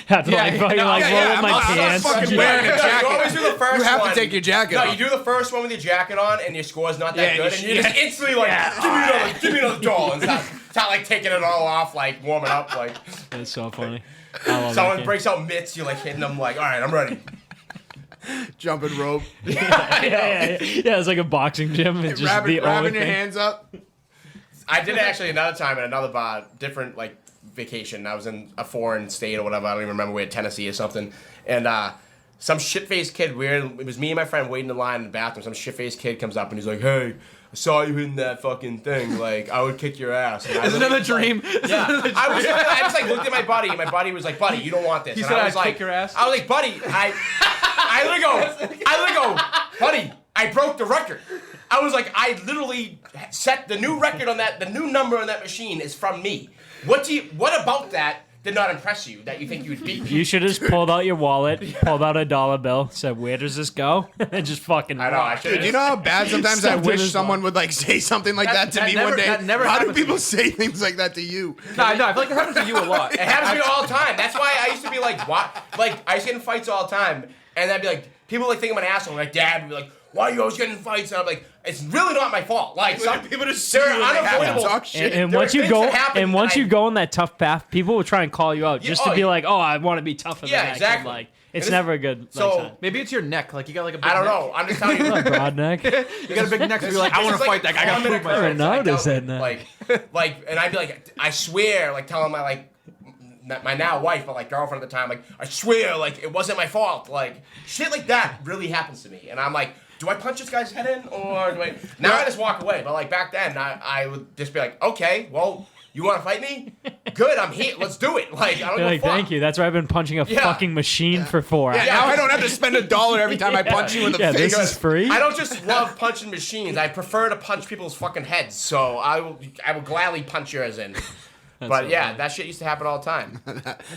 have to like fucking like roll up my I'm pants. fucking wearing a You jacket. always do the first You have one. to take your jacket No, off. you do the first one with your jacket on, and your score's not that Yeah, good, you and you just instantly like, give me another doll, and start like taking it all off, like warming up, like That's so funny. I love that someone game. breaks out mitts, you're like hitting them, like, all right, I'm ready. Jumping rope. Yeah, it's like a boxing gym and just the only Grabbing your thing. hands up. I did it actually another time at another bar, different like vacation. I was in a foreign state or whatever. I don't even remember where, Tennessee or something. And some shit-faced kid, it was me and my friend waiting in line in the bathroom. Some shit-faced kid comes up and he's like, "Hey, I saw you hitting that fucking thing. Like, I would kick your ass." It's another dream. Yeah, I just like looked at my buddy, and my buddy was like, "Buddy, you don't want this." He and said I was I'd like, kick your ass? I was like, "Buddy, I literally go, buddy, I broke the record." I was like, I literally set the new record on that. The new number on that machine is from me. What about that did not impress you that you think you would beat me? You should have just pulled out your wallet, pulled out $1 bill, said, "Where does this go?" and just fucking. I know. I should. Dude, you know how bad sometimes I Stuffed in wish his someone mouth. would like say something like that to That me never- one day? that never How do happens to people me. say things like that to you? No, I feel like it happens to you a lot. It happens to me all the time. That's why I used to be like, what? Like, I used to get in fights all the time, and I'd be like, people like think I'm an asshole. Like, Dad would be like, "Why are you always getting in fights?" And I'm like, it's really not my fault. Like, some People just see they're you and they have to unavoidable. talk shit. And There once are you things go, that happen and once that you go on that tough path, people will try and call you out just to oh, be yeah. like, "Oh, I want to be tougher Yeah, than that." exactly. Like, it's And never a good. so- Like, Maybe it's your neck. Like you got like a big I don't neck. know. I'm just telling you. broad neck. You got a big neck, so you're like, I want to fight that guy. I got to prove myself. Never noticed it. that. Like, and I'd be like, I swear, like telling my like, my now wife, but like girlfriend at the time, like, I swear, like it wasn't my fault. Like shit like that really happens to me, and I'm like, do I punch this guy's head in, or do I? Now I just walk away. But like back then, I would just be like, okay, well, you want to fight me? Good, I'm here. Let's do it. Like I don't They're give like, a fuck. "Thank you." That's why I've been punching a Yeah. fucking machine for 4 hours. Yeah, now I don't have to spend $1 every time I punch you in the Yeah, face. this is free. I don't just love punching machines. I prefer to punch people's fucking heads. So I will gladly punch yours in. But so yeah, funny. that shit used to happen all the time.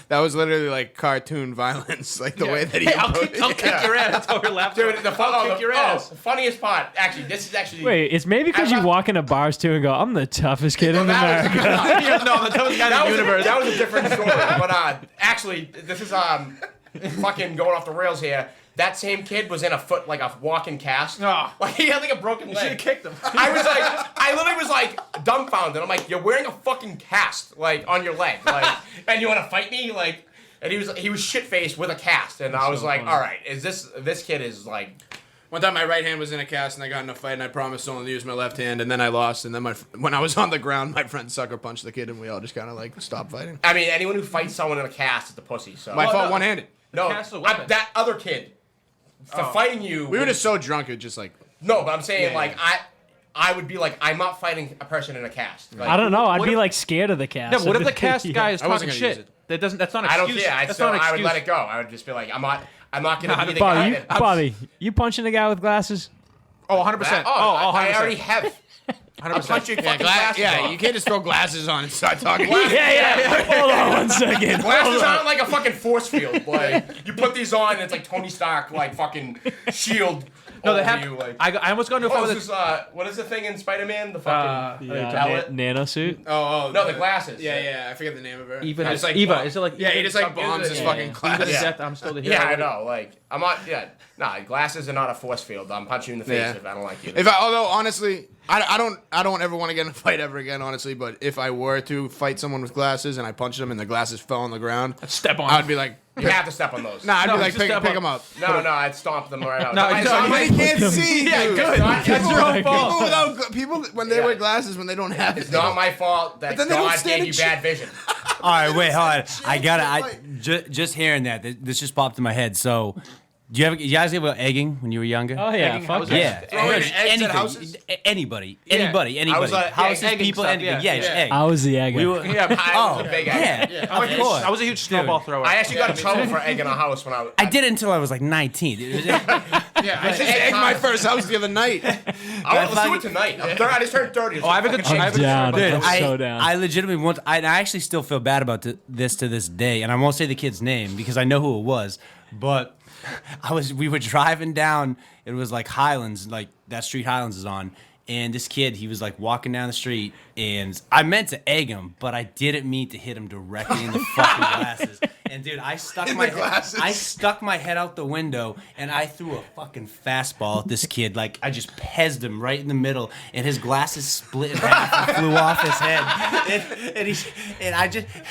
That was literally like cartoon violence, like the way that he Hey, I'll approached kick it. your ass. That's over your laptop. Dude, I'll kick your ass. the funniest part, actually, this is actually. Wait, it's maybe because I you love- walk into bars too and go, "I'm the toughest kid in that was- America." No, the toughest guy in the universe. That was a different story. But actually, this is fucking going off the rails here. That same kid was in a walking cast. Oh. Like he had like a broken You should have leg. kicked him. I literally was like dumbfounded. I'm like, you're wearing a fucking cast like on your leg, like, and you want to fight me, like, and he was shit faced with a cast, and I was so like, funny. all right, is this kid is like. One time my right hand was in a cast and I got in a fight and I promised only to use my left hand and then I lost and then when I was on the ground my friend sucker punched the kid and we all just kind of like stopped fighting. I mean, anyone who fights someone in a cast is a pussy. So My fault no. one-handed. no, cast is a weapon. that other kid for fighting you. We were just so drunk it just like no, but I'm saying Yeah, like I would be like, I'm not fighting a person in a cast. Like, I don't know. I'd What be if- like scared of the cast. No, what if the cast Yeah. guy is I wasn't talking gonna use shit? it. That's not an I don't excuse. care. That's not an I would excuse. let it go. I would just be like, I'm not gonna be the Bobby, guy. Bobby, you punching a guy with glasses? Oh, 100%. I 100%. already have. I'm punching fucking glasses off. you can't just throw glasses on and start talking. Yeah. Hold on one second. Glasses aren't like a fucking force field. Like you put these on, and it's like Tony Stark, like fucking shield. No, they over have. you, like. I almost got into a fight Oh, with this is what is the thing in Spider-Man? The fucking Yeah, pellet? nano suit. Oh, No, the glasses. Yeah, I forget the name of her. Eva. Just like Eva. Is it like? Yeah, he just like Something- bombs his yeah, fucking Even class. to Yeah. death, I'm still the hero. Yeah, I know. Like I'm not. Yeah, nah. Glasses are not a force field. I'm punching you in the face Yeah. if I don't like you. Although honestly, I don't ever want to get in a fight ever again, honestly. But if I were to fight someone with glasses and I punched them and the glasses fell on the ground, Step on. I'd be like, You have to step on those. nah, I'd No, be like, just pick step them up. No, I'd stomp them right out. No, it's no, not you my- They can't see. Yeah, dude. good. It's not- That's your own People fault. without people when they Yeah. wear glasses when they don't have it. It's not my fault that then they don't God stand gave a you chance. bad vision. All right, wait, hold on. I got Right. just hearing that. This just popped in my head. So, you guys ever egging when you were younger? Oh yeah, Egging fuck houses. Yeah, Throwing eggs at anything, houses? anybody, Yeah. anybody, I was like, yeah, houses, egging people, stuff, anything. yeah. Yeah, just Yeah. egg. I was the egg. We were, Yeah, I was a big egg. yeah, I was, of a, course. I was a huge snowball thrower. I actually got in trouble for egging a house when I was. I did it until I was like 19. It was- Yeah, I just egged my first house the other night. Let's do it tonight. I just turned 30. Oh, I have a good. I have a good down. story Dude, about I'm that. so down. I legitimately want. I actually still feel bad about this to this day, and I won't say the kid's name because I know who it was. But we were driving down. It was like Highlands, like that street Highlands is on. And this kid, he was like walking down the street, and I meant to egg him, but I didn't mean to hit him directly in the fucking glasses. And dude, I stuck In my the glasses. I stuck my head out the window and I threw a fucking fastball at this kid. Like I just pezzed him right in the middle, and his glasses split in half and flew off his head. And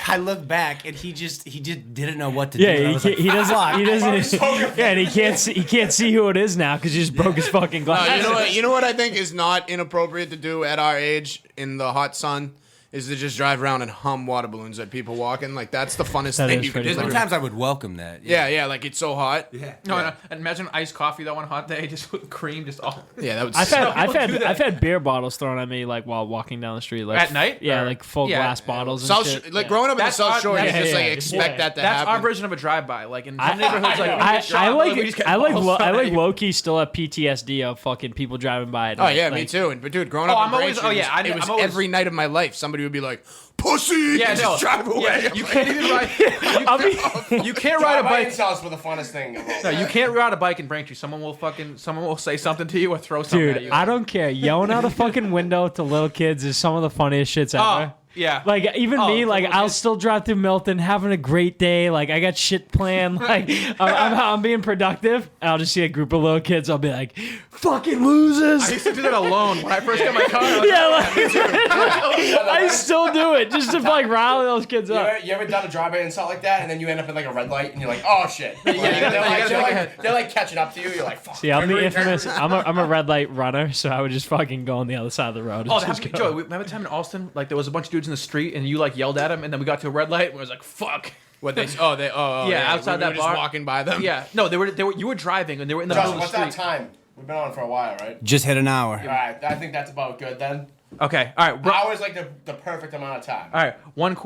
I looked back and he just didn't know what to do. Yeah, And I he, was can't, like, he doesn't. He doesn't. Fuck. Yeah, and he can't see who it is now because he just broke his fucking glasses. You know what I think is not inappropriate to do at our age in the hot sun is to just drive around and hum water balloons at people walking. Like that's the funnest That thing is you can pretty do. funny. sometimes I would welcome that. Yeah, like it's so hot. Yeah. No, and imagine iced coffee that one hot day, just with cream, just all. Yeah, that would. I've suck. I've had beer bottles thrown at me like while walking down the street, like At night? Yeah, Or- like full Yeah. glass bottles. And South, shit. like growing up in the That's South our- Shore, you yeah, just like yeah, expect yeah. that to That's happen. our version of a drive-by. Like in some neighborhoods, like I like low-key still have PTSD of fucking people driving by. At Oh night. yeah, like, me too. But dude, growing Oh, up I'm in always- Braintree, oh, yeah, it was I'm always- every night of my life somebody would be like, "Pussy!" Yeah, and no. just drive away. Yeah, you can't even ride. You can't ride a Ride by bike. themselves for the funnest thing of all. No, you can't ride a bike in Braintree. Someone will say something to you or throw something at Dude, you. I don't care. Yelling out a fucking window to little kids is some of the funniest shits ever. Yeah. Like even me, for like little I'll kids. still drive through Milton, having a great day. Like I got shit planned. Like I'm being productive. And I'll just see a group of little kids. I'll be like, "Fucking losers!" I used to do that alone when I first got my car. I was Yeah, like, I still do it just to like rile those kids up. You ever done a drive-by and stuff like that, and then you end up in like a red light, and you're like, oh shit. Like, you gotta think ahead. they're like catching up to you. You're like, fuck. See, I'm the Turn, infamous. turn. I'm a red light runner, so I would just fucking go on the other side of the road. and Oh, just that go. Joey, remember the time in Austin? Like there was a bunch of dudes in the street, and you like yelled at them, and then we got to a red light, and I was like, "Fuck." What they? Yeah, outside we that were just bar. walking by them. Yeah, no, they were. You were driving, and they were in the Justin, middle of what's the street. that time? We've been on for a while, right? Just hit an hour. All right, I think that's about good then. Okay, all right, Hours like the perfect amount of time. all right. One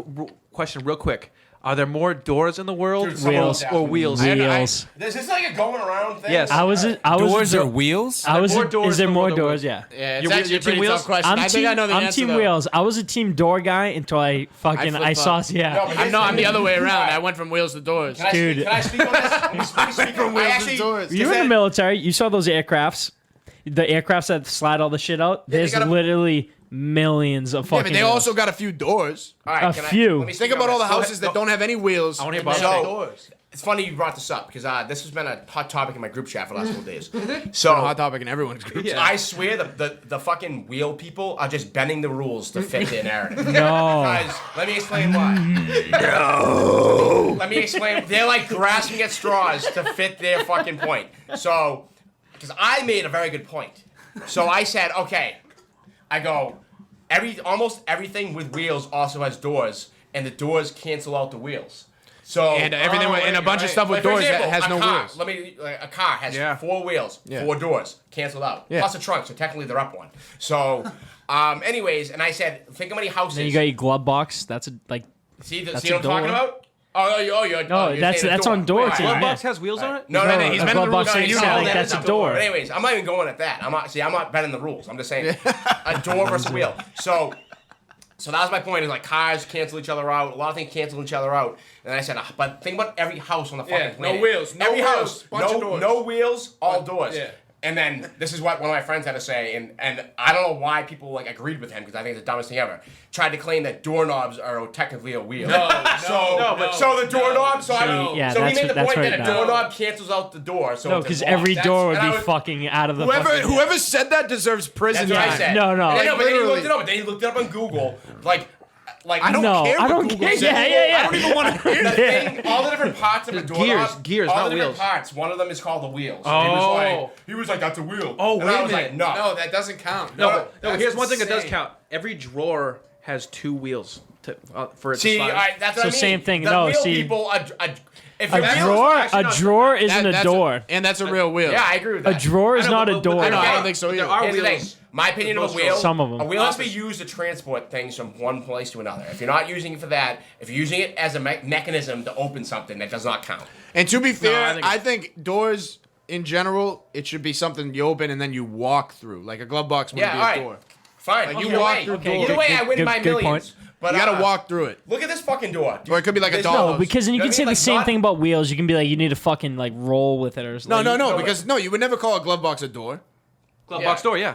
question, real quick: are there more doors in the world, Dude, someone Wheels. was or asking. wheels? Wheels. Is this like a going around thing? Yes. I was Doors a, or wheels? I was more a, doors is there than more more doors? doors? Yeah. Yeah, it's You're actually a team pretty wheels? tough question. I'm I think I know the I'm answer team though. wheels. I was a team door guy until I fucking I saw flip-flop. yeah. No, but here's I'm the other way around. Alright. I went from wheels to doors. Can I Dude. Speak, can I speak on this? Let me speak from wheels to doors. You were in the military. You saw those aircrafts. The aircrafts that slide all the shit out. they There's got a- literally millions of Yeah, fucking. but they wheels. also got a few doors. All right, A few. let me speak Think about on all the this. houses that don't have any wheels. I want to hear So- about doors. It's funny you brought this up because this has been a hot topic in my group chat for the last couple days. A So hot topic in everyone's group. Yeah. I swear the fucking wheel people are just bending the rules to fit their narrative. No. Guys, let me explain why. No. Let me explain. They're like grasping at straws to fit their fucking point. So, because I made a very good point. So I said, okay. I go, almost everything with wheels also has doors, and the doors cancel out the wheels. So And everything with- and a bunch of stuff with Like, for doors that example, has a no car, wheels. A car has Yeah. 4 wheels, Yeah. 4 doors, canceled out, Yeah. plus a trunk. So technically they're up one. So, anyways, and I said, think how many houses. Then you got your glove box. That's like. See, That's see what I'm a door. talking about? You're No, you're that's- saying a that's door. on door Right. too, Glove yeah. box has wheels on it? No, No, he's a bending glove the box rules. that No, you you said, know, like, that that's is a door. But anyways, I'm not even going at that. I'm not bending the rules. I'm just saying a door versus a wheel. So that was my point. Is like cars cancel each other out. A lot of things cancel each other out. And I said, but think about every house on the fucking Yeah, no planet. wheels, no every wheels, house, bunch of doors. no wheels, all doors. Yeah. And then this is what one of my friends had to say, and I don't know why people like agreed with him because I think it's the dumbest thing ever. Tried to claim that doorknobs are technically a wheel. So the doorknob. So Yeah, so he that's- made the that's point right that a now. doorknob cancels out the door. So No, it's a because lock. every door would And I be was- fucking out of the. Whoever fucking, whoever said that deserves prison That's what time. I said. No, no. And then, but then he literally. looked it up. Then he looked it up on Google. Like I don't No, care. I what don't Google care. says. Yeah. I don't even want to hear the that. thing, all the different parts of a doorknob. Gears, all not the different wheels. parts. One of them is called the wheel. So Oh. he was like, that's a wheel. Oh, and wait I a was minute. like, no. No, that doesn't count. No, that's here's one thing that does insane. count. Every drawer has 2 wheels for it See, to slide. that's what So I mean. same thing. The No, wheel see- people, if A you're drawer, actually, no, a drawer isn't a That's door. and that's a real wheel. Yeah, I agree with A that. drawer is I know, not a but- door. I know. I Okay. don't think so There either. are Here's the thing. wheels. My opinion of a Most wheel. Some of them. A wheel has to be used to transport things from one place to another. If you're not using it for that, if you're using it as a mechanism to open something, that does not count. And to be fair, I I think think doors in general, it should be something you open and then you walk through. Like a glove box wouldn't Yeah, be all a right. door. Fine. Like, you either walk way. through Okay, doors. Either way, I win good- by good millions. point. But You gotta walk through it. Look at this fucking door. Or it could be like a There's doll. No, because then you You know can what I say mean? the Like, same not- thing about wheels. You can be like, you need to fucking like roll with it or something. No, no, because you would never call a glove box a door. Glove Yeah. box door, yeah.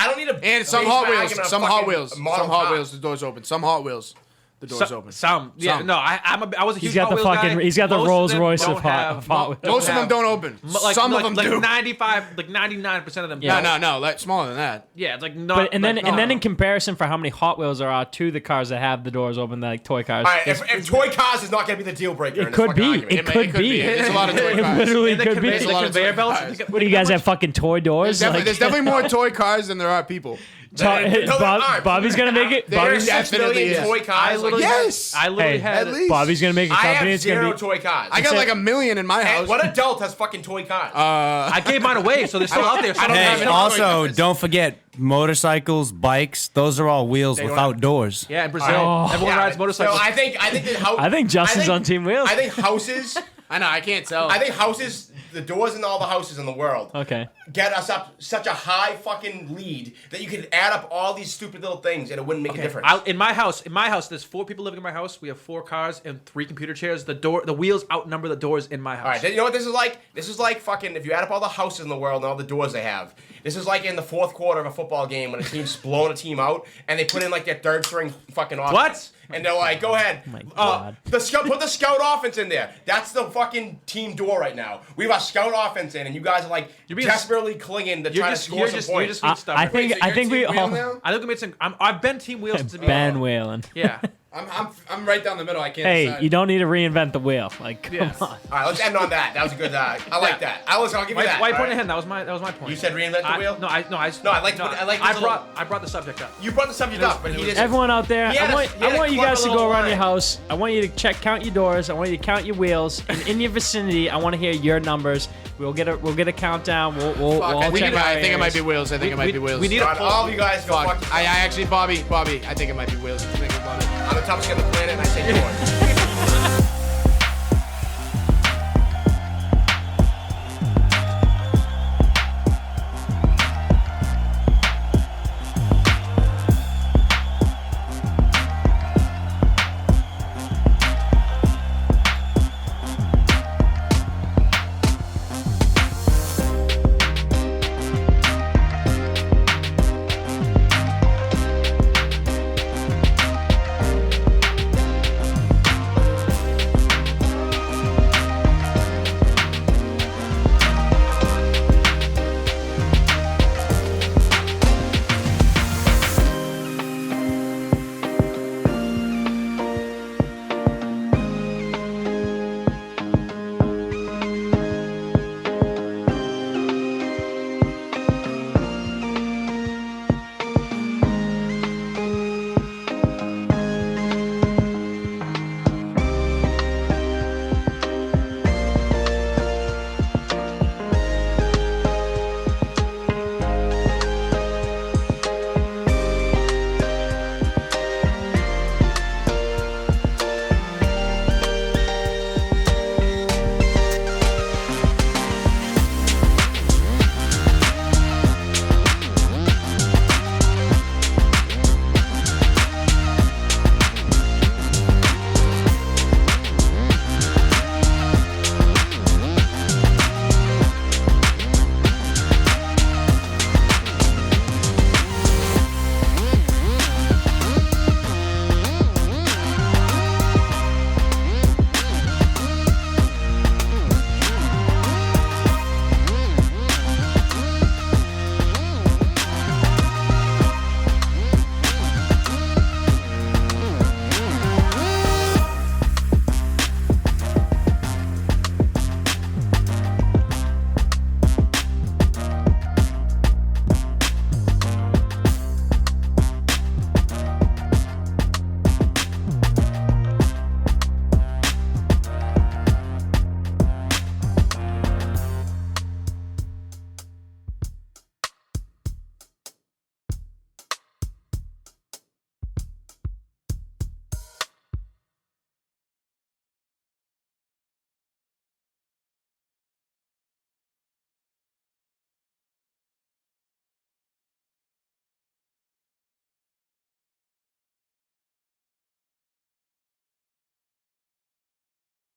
I don't need a And some base Hot mag Wheels, and a some fucking Hot Wheels, Model some Hot Top. Wheels. The doors open. Some Hot Wheels. the doors open. Yeah, Some. no, I was a huge He's got Hot the Wheels fucking. guy. He's got the Most Rolls them Royce don't of have- Hot Wheels. Most of them don't open. Like, Some of them like do. 95, like 99% of them. No, like smaller than that. Yeah, it's like not. And then like, in comparison for how many Hot Wheels there are to the cars that have the doors open, like toy cars. All right, if toy cars is not going to be the deal breaker, in It this could fucking be. argument. It could be. There's a lot of toy It cars. literally the could be. conveyor, lot of conveyor toy belts. cars. What do you guys have? Fucking toy doors? There's definitely more toy cars than there are people. Bobby's gonna make it. There's Bobby's 6 million is. toy cars. I literally, Yes! I literally Hey, had. at least. Bobby's gonna make a I company. have It's gonna 0 be. toy cars. I got like 1 million in my house. And what adult has fucking toy cars? I gave mine away, so they're still out there. So I don't have Hey, any also, cars. don't forget motorcycles, bikes. Those are all wheels don't without have- doors. Yeah, in Brazil, Oh. everyone rides motorcycles. So I think that I think Justin's on Team Wheels. I think houses. I know, I can't tell. I think houses. The doors in all the houses in the world Okay. get us up such a high fucking lead that you could add up all these stupid little things and it wouldn't make a difference. In my house, there's 4 people living in my house. We have 4 cars and 3 computer chairs. The wheels outnumber the doors in my house. All right, you know what this is like? This is like fucking, if you add up all the houses in the world and all the doors they have, this is like in the 4th quarter of a football game when a team's blowing a team out and they put in like their 3rd string fucking offense. What? And they're like, go ahead. my God. Put the scout offense in there. That's the fucking team door right now. We have our scout offense in and you guys are like being desperately clinging to try to score some You're points. just being stubborn. I think we Team wheel all. now? I think we made some. I've been Team Wheels since the Ben beginning. Whalen. Yeah. I'm right down the middle. I can't Hey, decide. you don't need to reinvent the wheel. Like, come Yeah. on. All right, let's end on that. That was a good, I like that. I'll give you that. Why all point right? ahead? That was my point. You said reinvent the wheel? I brought the subject up. You brought the subject up, but he didn't. Everyone out there, He had I want you clever guys to go little around line. your house. I want you to count your doors. I want you to count your wheels. And in your vicinity, I want to hear your numbers. We'll get a countdown. We'll all I check our think it might areas. be wheels. I think it might be wheels. We need a God, poll. all of you guys go Fuck. fuck. I actually, Bobby, I think it might be wheels. Think about it. I'm the toughest guy on the planet, and I say yours.